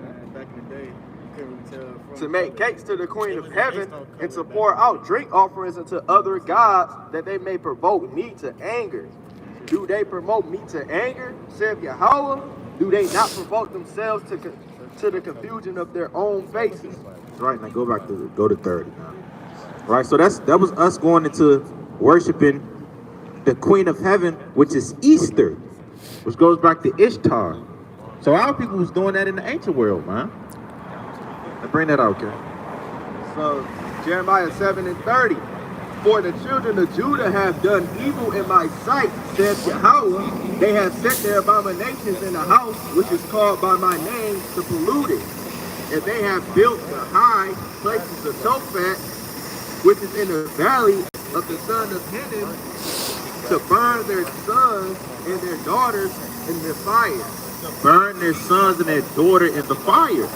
To make cakes to the Queen of Heaven, and to pour out drink offerings unto other gods, that they may provoke me to anger. Do they promote me to anger, saith Yahweh? Do they not provoke themselves to the confusion of their own faces? Right, now go to 30 now. Right, so that was us going into worshiping the Queen of Heaven, which is Easter, which goes back to Ishtar. So our people was doing that in the ancient world, man. Now bring that out, okay? So Jeremiah 7 and 30. For the children of Judah have done evil in my sight, saith Yahweh. They have set their abominations in the house, which is called by my name, to pollute it. And they have built the high places of Tophet, which is in the valley of the son of Hinnom, to burn their sons and their daughters in the fire. Burn their sons and their daughter in the fire.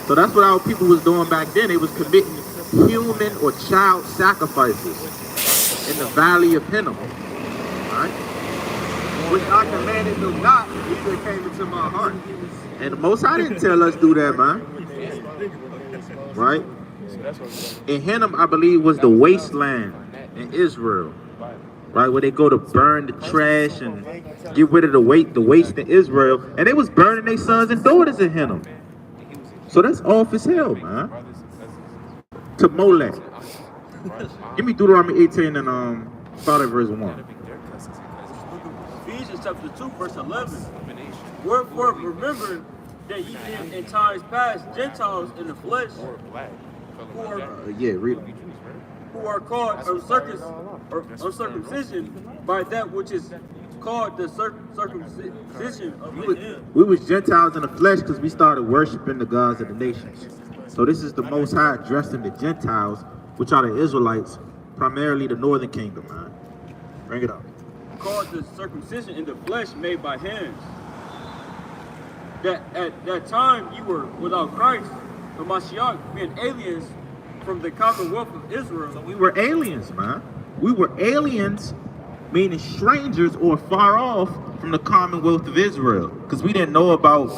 So that's what our people was doing back then. They was committing human or child sacrifices in the valley of Hinnom. Right? Which I commanded them not, neither came into my heart. And the Most High didn't tell us do that, man. Right? In Hinnom, I believe, was the wasteland in Israel. Right, where they go to burn the trash and get rid of the waste in Israel. And they was burning their sons and daughters in Hinnom. So that's off as hell, man. To Molech. Give me Deuteronomy 18 and start at verse 1. Ephesians chapter 2, verse 11. Wherefore remember that ye did in times past Gentiles in the flesh, Read them. who are called uncircumcision by that which is called the circumcision of within. We was Gentiles in the flesh because we started worshiping the gods of the nations. So this is the Most High addressing the Gentiles, which are the Israelites, primarily the northern kingdom, man. Bring it up. called the circumcision in the flesh made by hands. That at that time you were without Christ, the Mashiach, being aliens from the commonwealth of Israel. So we were aliens, man. We were aliens, meaning strangers or far off from the commonwealth of Israel. Because we didn't know about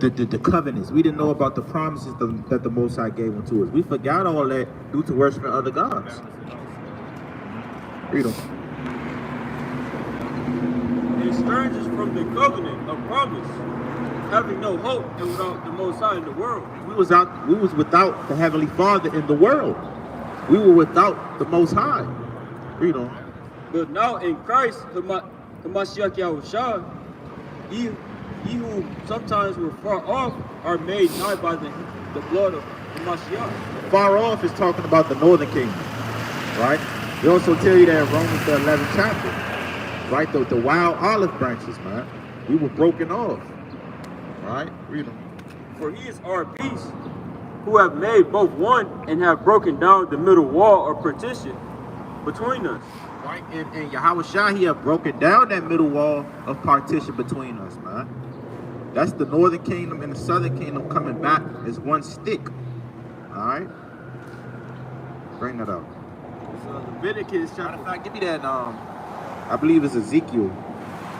the covenants. We didn't know about the promises that the Most High gave unto us. We forgot all that due to worshiping other gods. Read them. And strangers from the covenant of promise, having no hope and without the Most High in the world. We was without the Heavenly Father in the world. We were without the Most High. Read on. But now in Christ, the Mashiach Yahushua, ye who sometimes were far off are made nigh by the blood of the Mashiach. Far off is talking about the northern kingdom, right? They also tell you that in Romans the 11th chapter, right? The wild olive branches, man. We were broken off, right? Read them. For he is our peace, who have made both one and have broken down the middle wall or partition between us. Right? And Yahweh Shah, he have broken down that middle wall of partition between us, man. That's the northern kingdom and the southern kingdom coming back as one stick. All right? Bring that up. So Leviticus chapter 5. Give me that, I believe it's Ezekiel,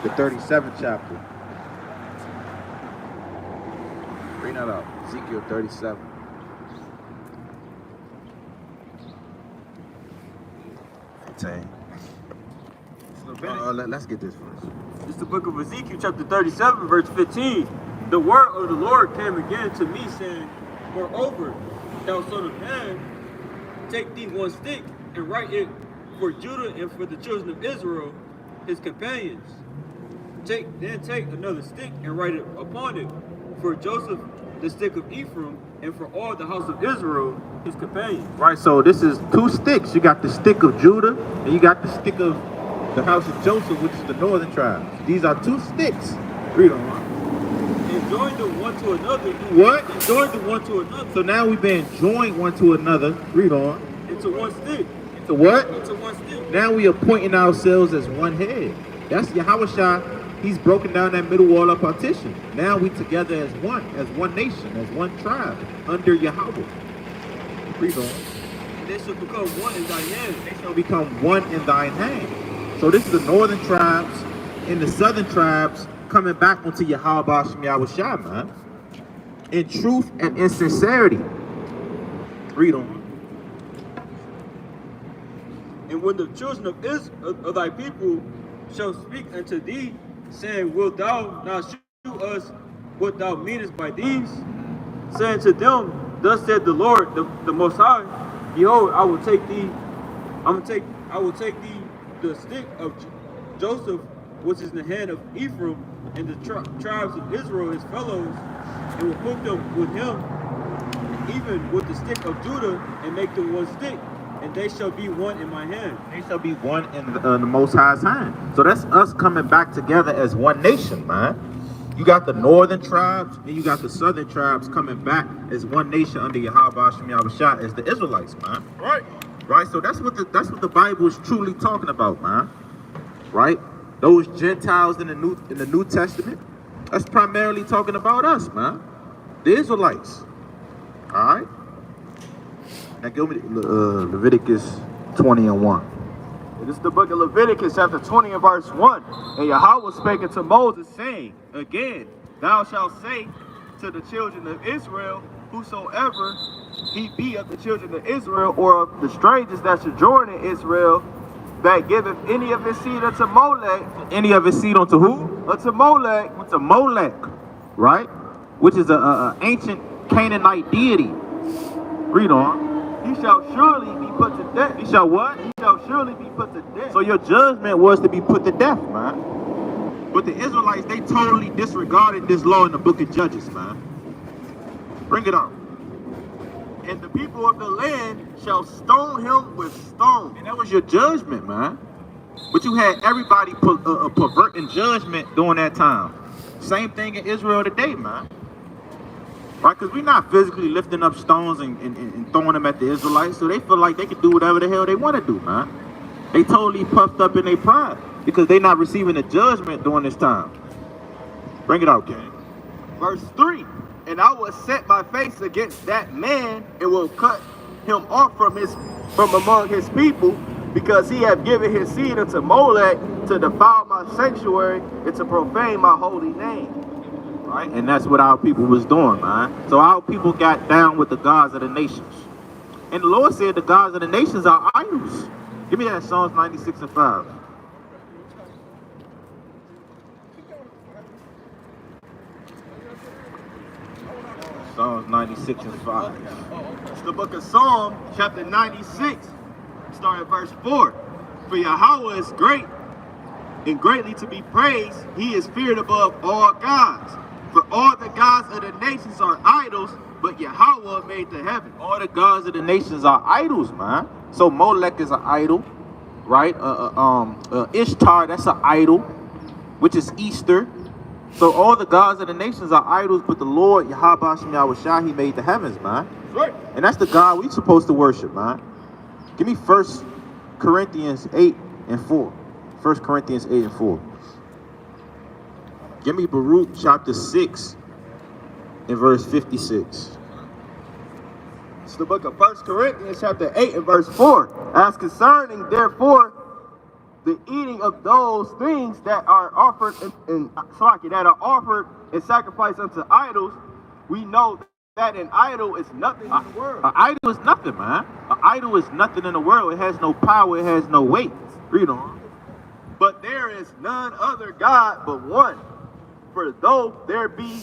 the 37th chapter. Bring that up. Ezekiel 37. Let's get this first. It's the book of Ezekiel, chapter 37, verse 15. The word of the Lord came again to me, saying, Moreover, thou son of man, take thee one stick and write it for Judah and for the children of Israel, his companions. Then take another stick and write it upon it for Joseph, the stick of Ephraim, and for all the house of Israel, his companions. Right, so this is two sticks. You got the stick of Judah, and you got the stick of the house of Joseph, which is the northern tribes. These are two sticks. Read on. And join them one to another. What? And join them one to another. So now we've been joined one to another. Read on. Into one stick. Into what? Into one stick. Now we are appointing ourselves as one head. That's Yahweh Shah. He's broken down that middle wall of partition. Now we together as one nation, as one tribe, under Yahweh. Read on. And they shall become one in thy hand. They shall become one in thine hand. So this is the northern tribes and the southern tribes coming back onto Yahweh B'Shem Yahweh Shah, man. In truth and in sincerity. Read on. And when the children of thy people shall speak unto thee, saying, Wilt thou not shew us what thou meanest by these? Saying to them, Thus said the Lord, the Most High, Behold, I will take thee the stick of Joseph, which is in the hand of Ephraim, and the tribes of Israel, his fellows, and will put them with him, even with the stick of Judah, and make them one stick, and they shall be one in my hand. They shall be one in the Most High's hand. So that's us coming back together as one nation, man. You got the northern tribes, and you got the southern tribes coming back as one nation under Yahweh B'Shem Yahweh Shah as the Israelites, man. Right. Right, so that's what the Bible is truly talking about, man. Right, those Gentiles in the New Testament, that's primarily talking about us, man. The Israelites. All right. Now give me Leviticus 20:1. This is the book of Leviticus, chapter 20 and verse 1. And Yahweh spake unto Moses, saying, Again, thou shalt say to the children of Israel, whosoever he be of the children of Israel, or of the strangers that sojourn in Israel, that giveth any of his seed unto Molech. Any of his seed unto who? Unto Molech. Unto Molech, right? Which is a ancient Canaanite deity. Read on. He shall surely be put to death. He shall what? He shall surely be put to death. So your judgment was to be put to death, man. But the Israelites, they totally disregarded this law in the book of Judges, man. Bring it up. And the people of the land shall stone him with stones. And that was your judgment, man. But you had everybody perverting judgment during that time. Same thing in Israel today, man. Right? Because we're not physically lifting up stones and throwing them at the Israelites, so they feel like they can do whatever the hell they want to do, man. They totally puffed up in their pride. because they're not receiving the judgment during this time. Bring it out, King. Verse 3, and I will set my face against that man and will cut him off from among his people, because he hath given his seed unto Molech to defile my sanctuary and to profane my holy name. Right? And that's what our people was doing, man. So our people got down with the gods of the nations. And the Lord said the gods of the nations are idols. Give me that, Psalms 96 and 5. Psalms 96 and 5. It's the book of Psalm, chapter 96, starting at verse 4. For Yahweh is great and greatly to be praised. He is feared above all gods. For all the gods of the nations are idols, but Yahweh made the heaven. All the gods of the nations are idols, man. So Molech is an idol, right? Ishtar, that's an idol, which is Easter. So all the gods of the nations are idols, but the Lord, Yahweh Shem Yahushua, he made the heavens, man. Right. And that's the God we supposed to worship, man. Give me 1 Corinthians 8 and 4. 1 Corinthians 8 and 4. Give me Baruch chapter 6 and verse 56. It's the book of 1 Corinthians chapter 8 and verse 4. As concerning, therefore, the eating of those things that are offered in sacrifice unto idols, we know that an idol is nothing in the world. An idol is nothing, man. An idol is nothing in the world. It has no power. It has no weight. Read on. But there is none other God but one. For though there be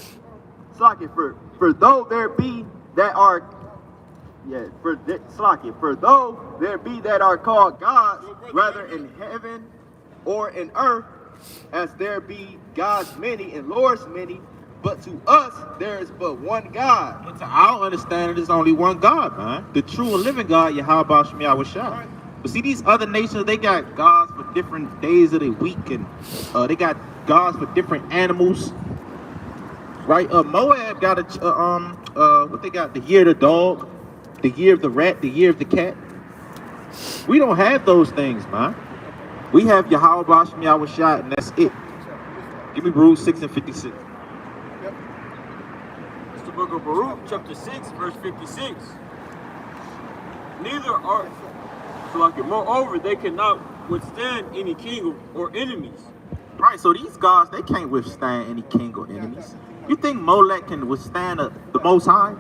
for though there be that are called gods, whether in heaven or in earth, as there be gods many and lords many, but to us there is but one God. But to our understanding, there's only one God, man. The true and living God, Yahweh Shem Yahushua. But see, these other nations, they got gods for different days of the week, and they got gods for different animals. Right? Moab got what they got? The year of the dog, the year of the rat, the year of the cat. We don't have those things, man. We have Yahweh Shem Yahushua, and that's it. Give me Baruch 6 and 56. It's the book of Baruch, chapter 6, verse 56. Neither are, moreover, they cannot withstand any king or enemies. Right, so these gods, they can't withstand any king or enemies. You think Molech can withstand the Most High?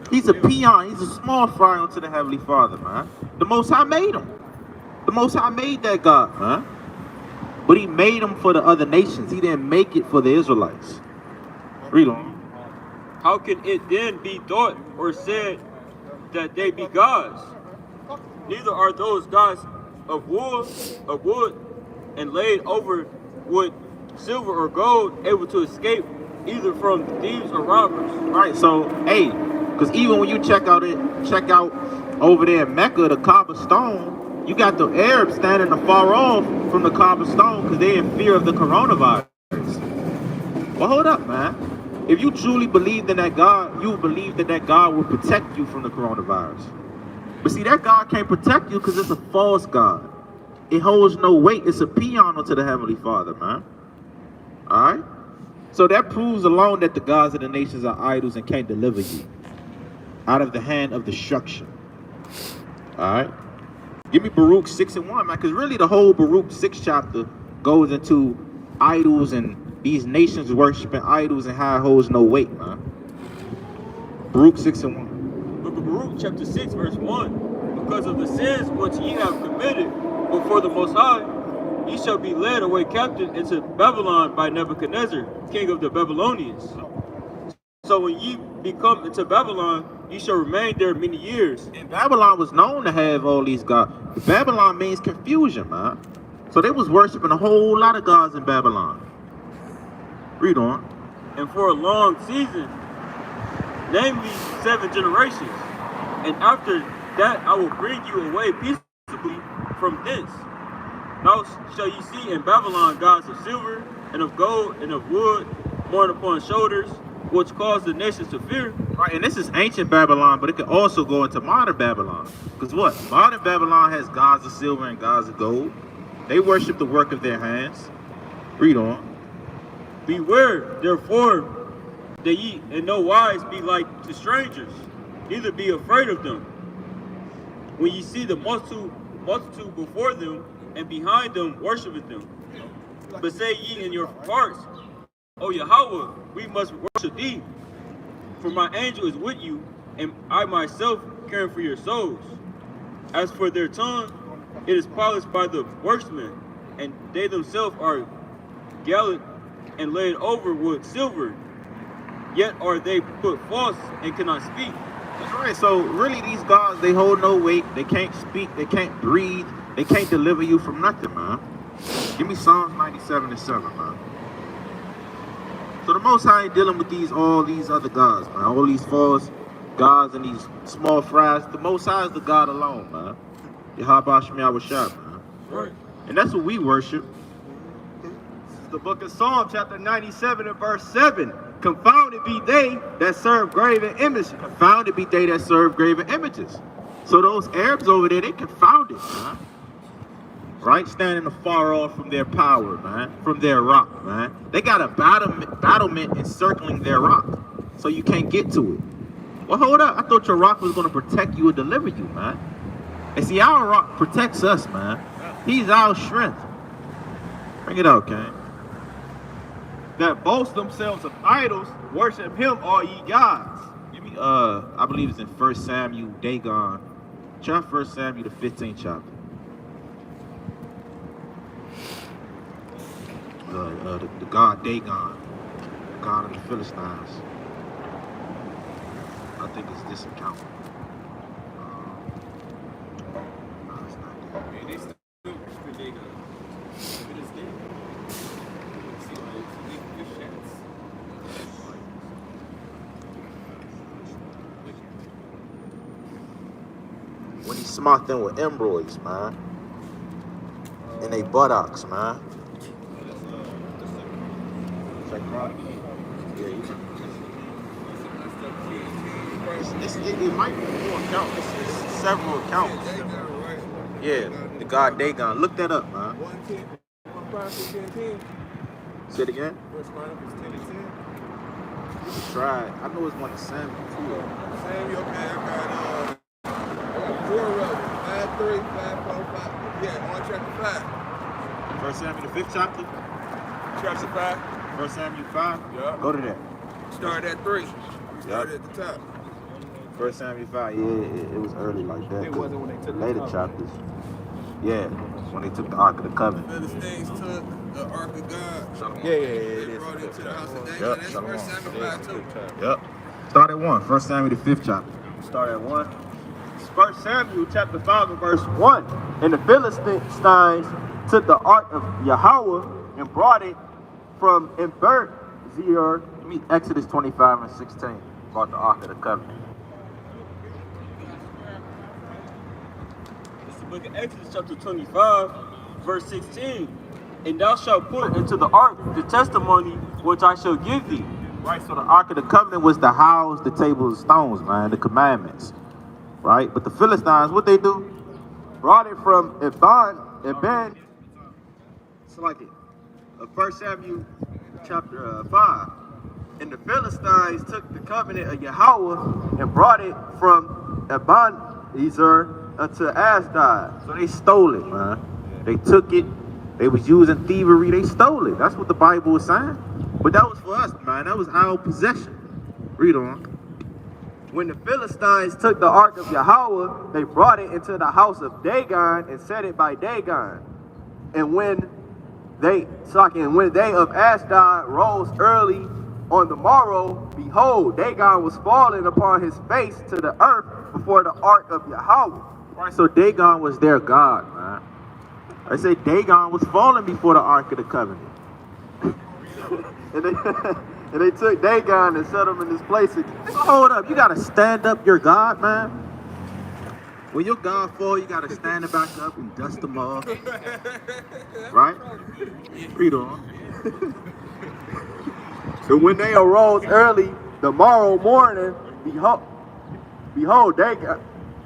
He's a peon. He's a small fry unto the Heavenly Father, man. The Most High made him. The Most High made that God, man. But he made him for the other nations. He didn't make it for the Israelites. Read on. How can it then be thought or said that they be gods? Neither are those gods of wood, and laid over with silver or gold, able to escape either from thieves or robbers. Right, so, hey, because even when you check out over there in Mecca, the Kaaba stone, you got the Arabs standing afar off from the Kaaba stone because they're in fear of the coronavirus. Well, hold up, man. If you truly believed in that God, you would believe that God will protect you from the coronavirus. But see, that God can't protect you because it's a false God. It holds no weight. It's a peon unto the Heavenly Father, man. All right? So that proves alone that the gods of the nations are idols and can't deliver you out of the hand of destruction. All right? Give me Baruch 6 and 1, man, because really the whole Baruch 6 chapter goes into idols and these nations worshiping idols and how it holds no weight, man. Baruch 6 and 1. Book of Baruch, chapter 6, verse 1. Because of the sins which ye have committed before the Most High, ye shall be led away captive into Babylon by Nebuchadnezzar, king of the Babylonians. So when ye be come into Babylon, ye shall remain there many years. And Babylon was known to have all these gods. Babylon means confusion, man. So they was worshiping a whole lot of gods in Babylon. Read on. And for a long season, namely 7 generations. And after that I will bring you away peaceably from thence. Now shall ye see in Babylon gods of silver, and of gold, and of wood, borne upon shoulders, which cause the nations to fear. Right, and this is ancient Babylon, but it can also go into modern Babylon. Because what? Modern Babylon has gods of silver and gods of gold. They worship the work of their hands. Read on. Beware, therefore, that ye in no wise be like to strangers, neither be afraid of them. When ye see the multitude before them and behind them worshiping them. But say ye in your hearts, O Yahweh, we must worship thee. For my angel is with you, and I myself caring for your souls. As for their tongue, it is polished by the workmen, and they themselves are gallant and laid over with silver. Yet are they put false and cannot speak. That's right. So really, these gods, they hold no weight. They can't speak. They can't breathe. They can't deliver you from nothing, man. Give me Psalms 97:7, man. So the Most High ain't dealing with all these other gods, man. All these false gods and these small fries. The Most High is the God alone, man. Yahweh Shemiah Washab, man. Right. And that's what we worship. This is the book of Psalm, chapter 97 and verse 7. Confounded be they that serve graven images. Confounded be they that serve graven images. So those Arabs over there, they confounded, man. Right? Standing afar off from their power, man. From their rock, man. They got a battlement encircling their rock. So you can't get to it. Well, hold up. I thought your rock was going to protect you and deliver you, man. And see, our rock protects us, man. He's our strength. Bring it out, King. That boast themselves of idols, worship him, all ye gods. Give me, I believe it's in 1 Samuel, Dagon. Try 1 Samuel, the 15th chapter. The god Dagon, the god of the Philistines. I think it's this account. No, it's not that. Man, they still for Dagon. To this day. See, like, good shots. When he smote them with embroids, man. And they buttocks, man. It might be more accounts. It's several accounts. Yeah, the god Dagon. Look that up, man. 1:10. Say it again. First Chronicles 10 and 10. You can try it. I know it's one of Samuel too. Samuel, okay, I got 4 of them. 5:3, 5:45. Yeah, on chapter 5. 1 Samuel, the 5th chapter. Chapter 5. 1 Samuel 5. Yeah. Go to that. Start at 3. Start at the top. 1 Samuel 5. Yeah, it was early like that. It wasn't when they took the later covenant. chapters. Yeah, when they took the Ark of the Covenant. Philistines took the Ark of God. Yeah, They brought it to the house of David. Yep, That's Shalom. 1 Samuel 5 too. Yep. Start at 1. 1 Samuel, the 5th chapter. Start at 1. 1 Samuel chapter 5 and verse 1. And the Philistines took the ark of Yahweh and brought it from Ebert Zeer. Exodus 25 and 16 about the Ark of the Covenant. It's the book of Exodus, chapter 25, verse 16. And thou shalt put into the ark the testimony which I shall give thee. Right, so the Ark of the Covenant was to house the table of stones, man, the commandments. Right? But the Philistines, what they do? Brought it from Eben. It's like it. 1 Samuel chapter 5. And the Philistines took the covenant of Yahweh and brought it from Abolished unto Ashdod. So they stole it, man. They took it. They was using thievery. They stole it. That's what the Bible is saying. But that was for us, man. That was our possession. Read on. When the Philistines took the ark of Yahweh, they brought it into the house of Dagon and set it by Dagon. And when they of Ashdod rose early on the morrow, behold, Dagon was fallen upon his face to the earth before the ark of Yahweh. Right, so Dagon was their God, man. I say Dagon was falling before the Ark of the Covenant. and they took Dagon and set him in his place again. Hold up, you gotta stand up your God, man. When your God fall, you gotta stand it back up and dust them off. Right? Read on. And when they arose early the morrow morning, behold,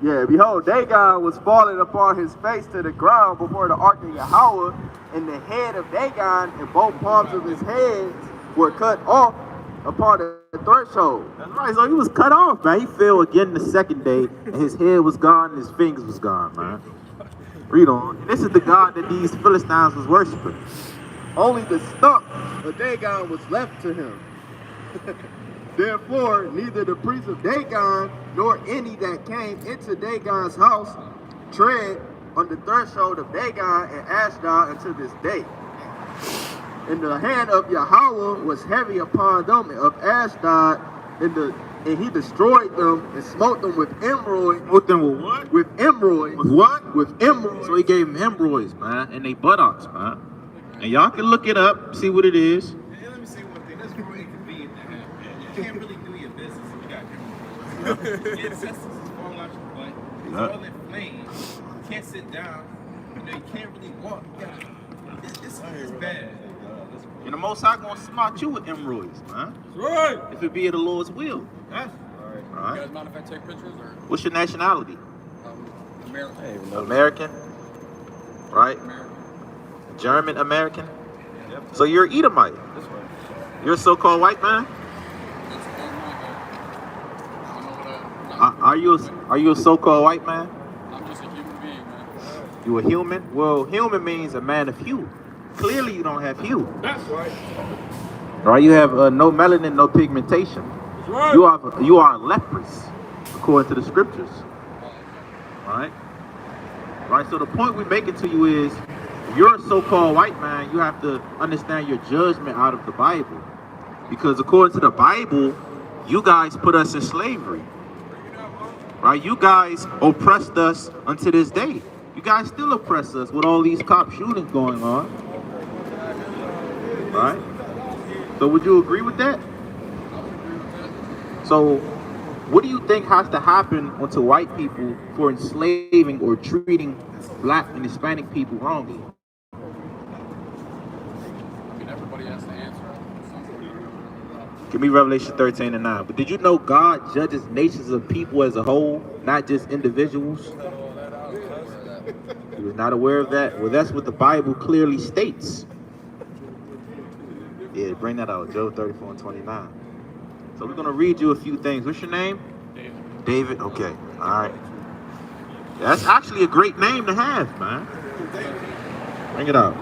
Yeah, behold, Dagon was falling upon his face to the ground before the ark of Yahweh, and the head of Dagon and both palms of his hands were cut off upon the threshold. That's right, so he was cut off, man. He fell again the second day, and his head was gone, and his fingers was gone, man. Read on. And this is the God that these Philistines was worshiping. Only the stump of Dagon was left to him. Therefore, neither the priest of Dagon nor any that came into Dagon's house tread on the threshold of Dagon and Ashdod unto this day. And the hand of Yahweh was heavy upon them of Ashdod, and he destroyed them and smote them with emerald. With them with what? With emerald. With what? With emerald. So he gave them hemorrhoids, man, and they buttocks, man. And y'all can look it up, see what it is. And let me say one thing. That's real inconvenient to have, man. You can't really do your business if you got hemorrhoids. Your intestines is falling out your butt. It's all inflamed. You can't sit down. You know, you can't really walk. It's bad. And the Most High gonna smart you with hemorrhoids, man. That's right. If it be of the Lord's will. That's You All guys right. mind if I take pictures or What's your nationality? American? American, right? American. German American. So you're an Edomite. You're a so-called white man. That's I don't know what Are you a so-called white man? I'm just a human being, man. You a human? Well, human means a man of hue. Clearly, you don't have hue. That's right. Right? You have no melanin, no pigmentation. That's right. You are leprous, according to the scriptures. Right? Right. So the point we're making to you is, if you're a so-called white man, you have to understand your judgment out of the Bible, because according to the Bible, you guys put us in slavery. Right? You guys oppressed us unto this day. You guys still oppress us with all these cop shootings going on. Right? So would you agree with that? So what do you think has to happen onto white people for enslaving or treating black and Hispanic people wrongly? I mean, everybody has to answer. Give me Revelation 13:9. But did you know God judges nations of people as a whole, not just individuals? You was not aware of that? Well, that's what the Bible clearly states. Yeah, bring that out, Job 34:29. So we're going to read you a few things. What's your name? David. David? Okay, all right. That's actually a great name to have, man. Bring it out.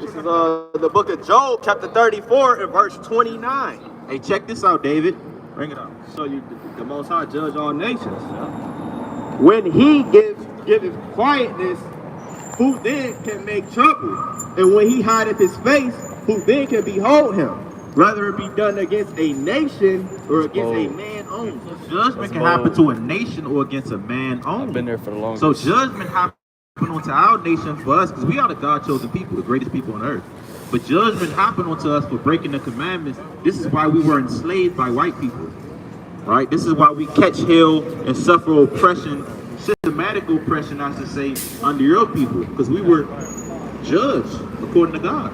This is the book of Job, chapter 34, and verse 29. Hey, check this out, David. Bring it out. So you, the Most High judge all nations. When he giveth quietness, who then can make trouble? And when he hideth his face, who then can behold him? Whether it be done against a nation or against a man only. Judgment can happen to a nation or against a man only. I've been there for the longest. So judgment happen onto our nation for us, because we are the God-chosen people, the greatest people on earth. But judgment happened onto us for breaking the commandments. This is why we were enslaved by white people. Right? This is why we catch hell and suffer oppression, systematic oppression, I should say, under your people, because we were judged according to God.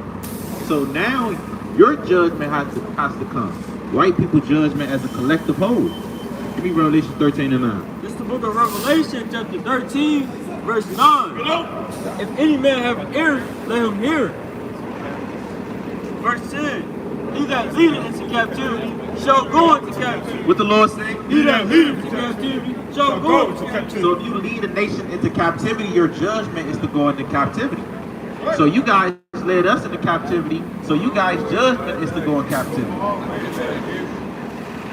So now your judgment has to come. White people judgment as a collective whole. Give me Revelation 13:9. This is the book of Revelation, chapter 13, verse 9. If any man have an ear, let him hear. Verse 10. He that leadeth into captivity shall go into captivity. What the Lord say? He that leadeth into captivity shall go into captivity. So if you lead a nation into captivity, your judgment is to go into captivity. So you guys led us into captivity, so you guys' judgment is to go in captivity.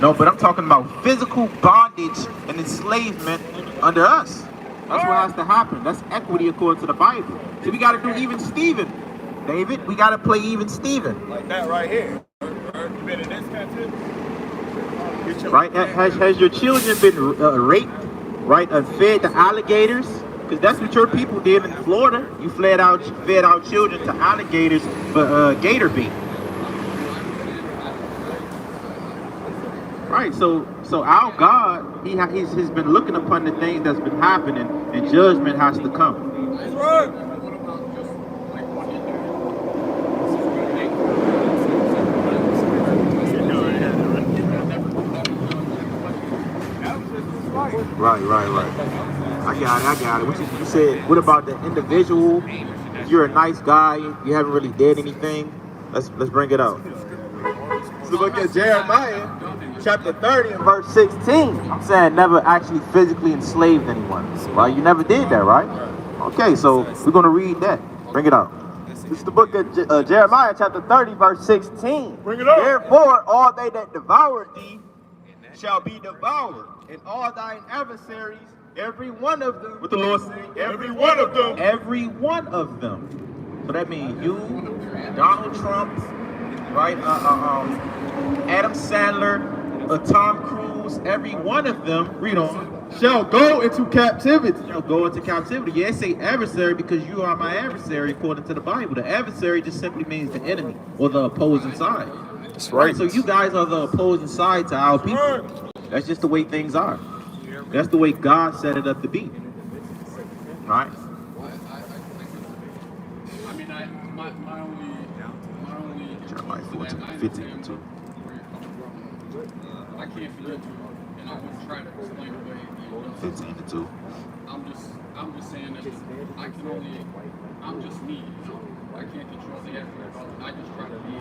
No, but I'm talking about physical bondage and enslavement under us. That's what has to happen. That's equity according to the Bible. So we got to do even Steven. David, we got to play even Steven. Like that right here. Been in this captivity. Right? Has your children been raped, right, and fed to alligators? Because that's what your people did in Florida. You fed out children to alligators for gator bait. Right, so our God, he's been looking upon the things that's been happening, and judgment has to come. That's right. What about just like one Right. I got it. What you said, what about the individual? If you're a nice guy, you haven't really did anything. Let's bring it out. So look at Jeremiah chapter 30 and verse 16. I'm saying never actually physically enslaved anyone. Right? You never did that, right? Okay, so we're gonna read that. Bring it out. This is the book of Jeremiah chapter 30 verse 16. Bring it up. Therefore, all they that devour thee shall be devoured, and all thine adversaries, every one of them. What the Lord saying? Every one of them. Every one of them. So that means you, Donald Trump, right? Adam Sandler, Tom Cruise, every one of them, read on, Shall go into captivity. shall go into captivity. Yeah, say adversary because you are my adversary according to the Bible. The adversary just simply means the enemy or the opposing side. That's right. So you guys are the opposing side to our people. That's just the way things are. That's the way God set it up to be. Right? I mean, my only Jeremiah to 14, that, I 15 understand too. where you're coming from. I can't forget you, and I would try to explain away. 15 to 2. I'm just saying that I'm just me. I can't control the effort. I just try to be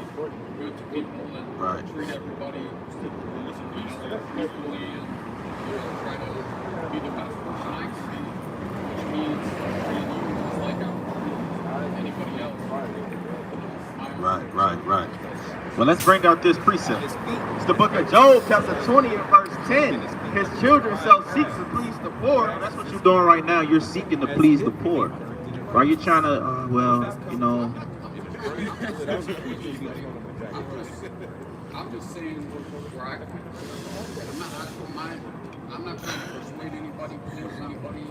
good to people and Right. treat everybody peacefully and try to be the best person I can be, which means treating you just like I'm anybody else. Right. Well, let's bring out this precept. It's the book of Job, chapter 20 and verse 10. His children shall seek to please the poor. That's what you're doing right now. You're seeking to please the poor. Right? You're trying to, I'm just saying where I come from. I'm not trying to persuade anybody, force anybody.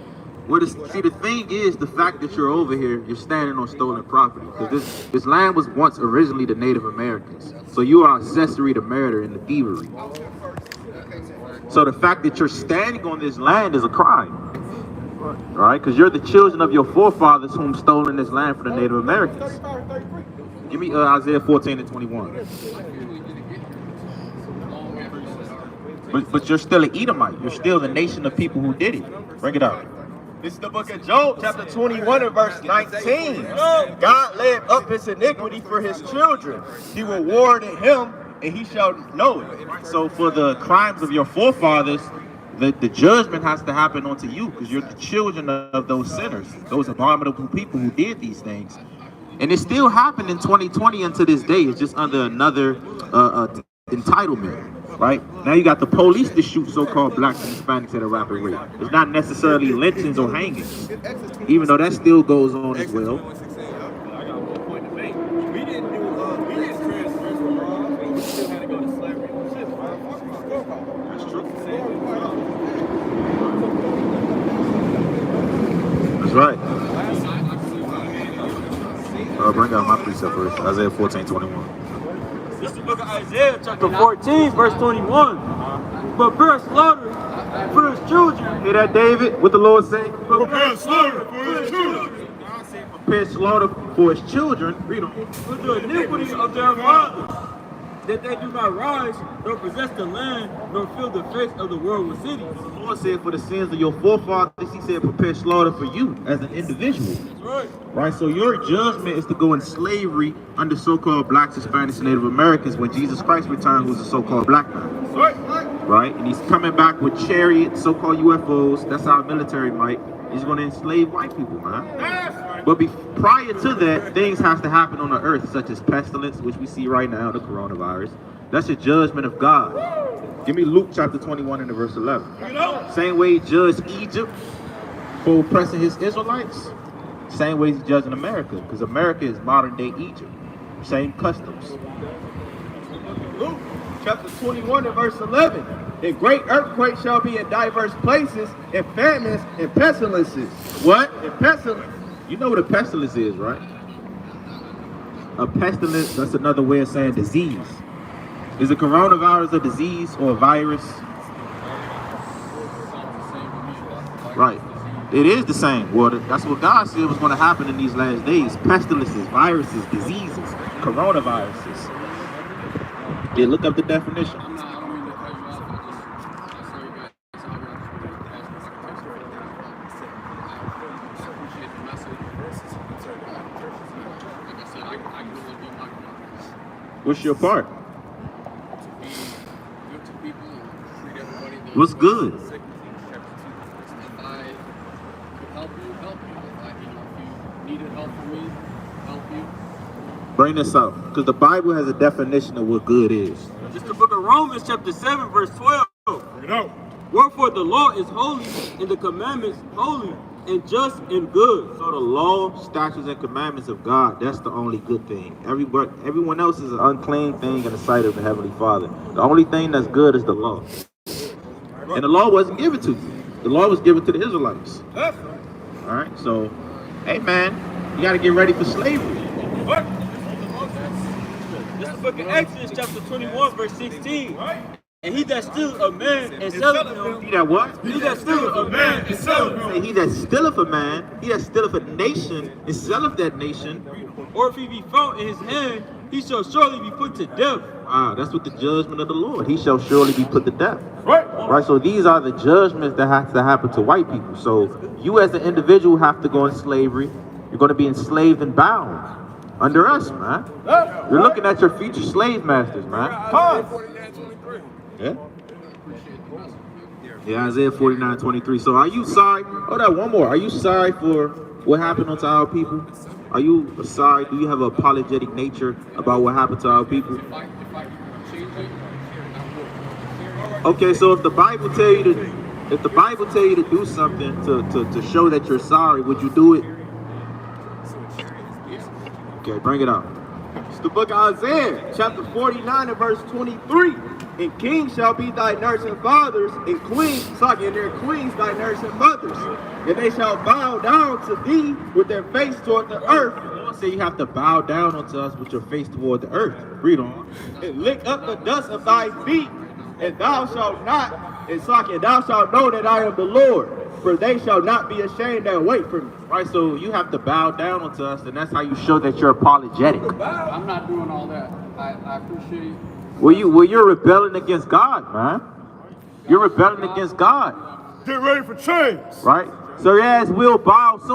Well, see, the thing is, the fact that you're over here, you're standing on stolen property. Because this land was once originally the Native Americans. So you are accessory to murder and the thievery. So the fact that you're standing on this land is a crime. Right? Because you're the children of your forefathers whom stolen this land from the Native Americans. Give me Isaiah 14 and 21. But you're still an Edomite. You're still the nation of people who did it. Bring it out. This is the book of Job, chapter 21 and verse 19. God laid up his iniquity for his children. He will reward him, and he shall know it. So for the crimes of your forefathers, the judgment has to happen onto you because you're the children of those sinners, those abominable people who did these things. And it still happened in 2020 until this day. It's just under another entitlement. Right? Now you got the police to shoot so-called blacks and Hispanics at a rapid rate. It's not necessarily lynchings or hangings, even though that still goes on as well. I got one point to make. We didn't transfer laws, but we still had to go to slavery and shit. That's true. That's right. I'll bring out my precept first. Isaiah 14:21. This is the book of Isaiah, chapter 14, verse 21. But bear slaughter for his children. Hear that, David? What the Lord say? Prepare slaughter for his children. Prepare slaughter for his children. Read on. For the iniquity of their fathers, that they do not rise, nor possess the land, nor fill the face of the world with cities. The Lord said, for the sins of your forefathers, he said, prepare slaughter for you as an individual. That's right. Right? So your judgment is to go in slavery under so-called blacks, Hispanics, and Native Americans when Jesus Christ returned, who's a so-called black man. Right? And he's coming back with chariots, so-called UFOs. That's our military might. He's going to enslave white people, man. But prior to that, things have to happen on the earth, such as pestilence, which we see right now, the coronavirus. That's a judgment of God. Give me Luke chapter 21 and verse 11. Same way he judged Egypt for oppressing his Israelites, same way he's judging America, because America is modern day Egypt. Same customs. Luke chapter 21 and verse 11. A great earthquake shall be in diverse places, and famines and pestilences. What? And pestilence. You know what a pestilence is, right? A pestilence, that's another way of saying disease. Is a coronavirus a disease or a virus? Right. It is the same. Well, that's what God said was going to happen in these last days. Pestilences, viruses, diseases, coronaviruses. Yeah, look up the definition. I don't mean to cut you off. I saw you guys. I What's your part? To be good to people and treat everybody the What's good? If I could help you, help you. If I, if you needed help from me, help you. Bring this out, because the Bible has a definition of what good is. It's the book of Romans, chapter 7, verse 12. Bring it out. Wherefore the law is holy, and the commandments holy, and just and good. So the law, statutes, and commandments of God, that's the only good thing. Everyone else is an unclean thing in the sight of the Heavenly Father. The only thing that's good is the law. And the law wasn't given to you. The law was given to the Israelites. All right, so, hey man, you got to get ready for slavery. What? This is the book of Exodus, chapter 21, verse 16. And he that stealeth a man and selleth him, He that what? he that stealeth a man and selleth him, He that stealeth a man, he that stealeth a nation, and selleth that nation. or if he be found in his hand, he shall surely be put to death. That's what the judgment of the Lord. He shall surely be put to death. Right. Right, so these are the judgments that have to happen to white people. So you as an individual have to go in slavery. You're going to be enslaved and bound under us, man. You're looking at your future slave masters, man. Yeah. Yeah, Isaiah 49:23. So are you sorry? Hold on, one more. Are you sorry for what happened unto our people? Are you sorry? Do you have an apologetic nature about what happened to our people? If I could change it, I would. Okay, so if the Bible tell you to do something to show that you're sorry, would you do it? Okay, bring it out. It's the book of Isaiah, chapter 49 and verse 23. And kings shall be thy nursing fathers, and queens, and their queens thy nursing mothers. And they shall bow down to thee with their face toward the earth. The Lord said you have to bow down unto us with your face toward the earth. Read on. And lick up the dust of thy feet, and thou shalt not, and thou shalt know that I am the Lord. For they shall not be ashamed that wait for me. Right, so you have to bow down unto us, and that's how you show that you're apologetic. I'm not doing all that. I appreciate. Well, you're rebelling against God, man. You're rebelling against God. Get ready for change. Right? So yes, we'll bow soon.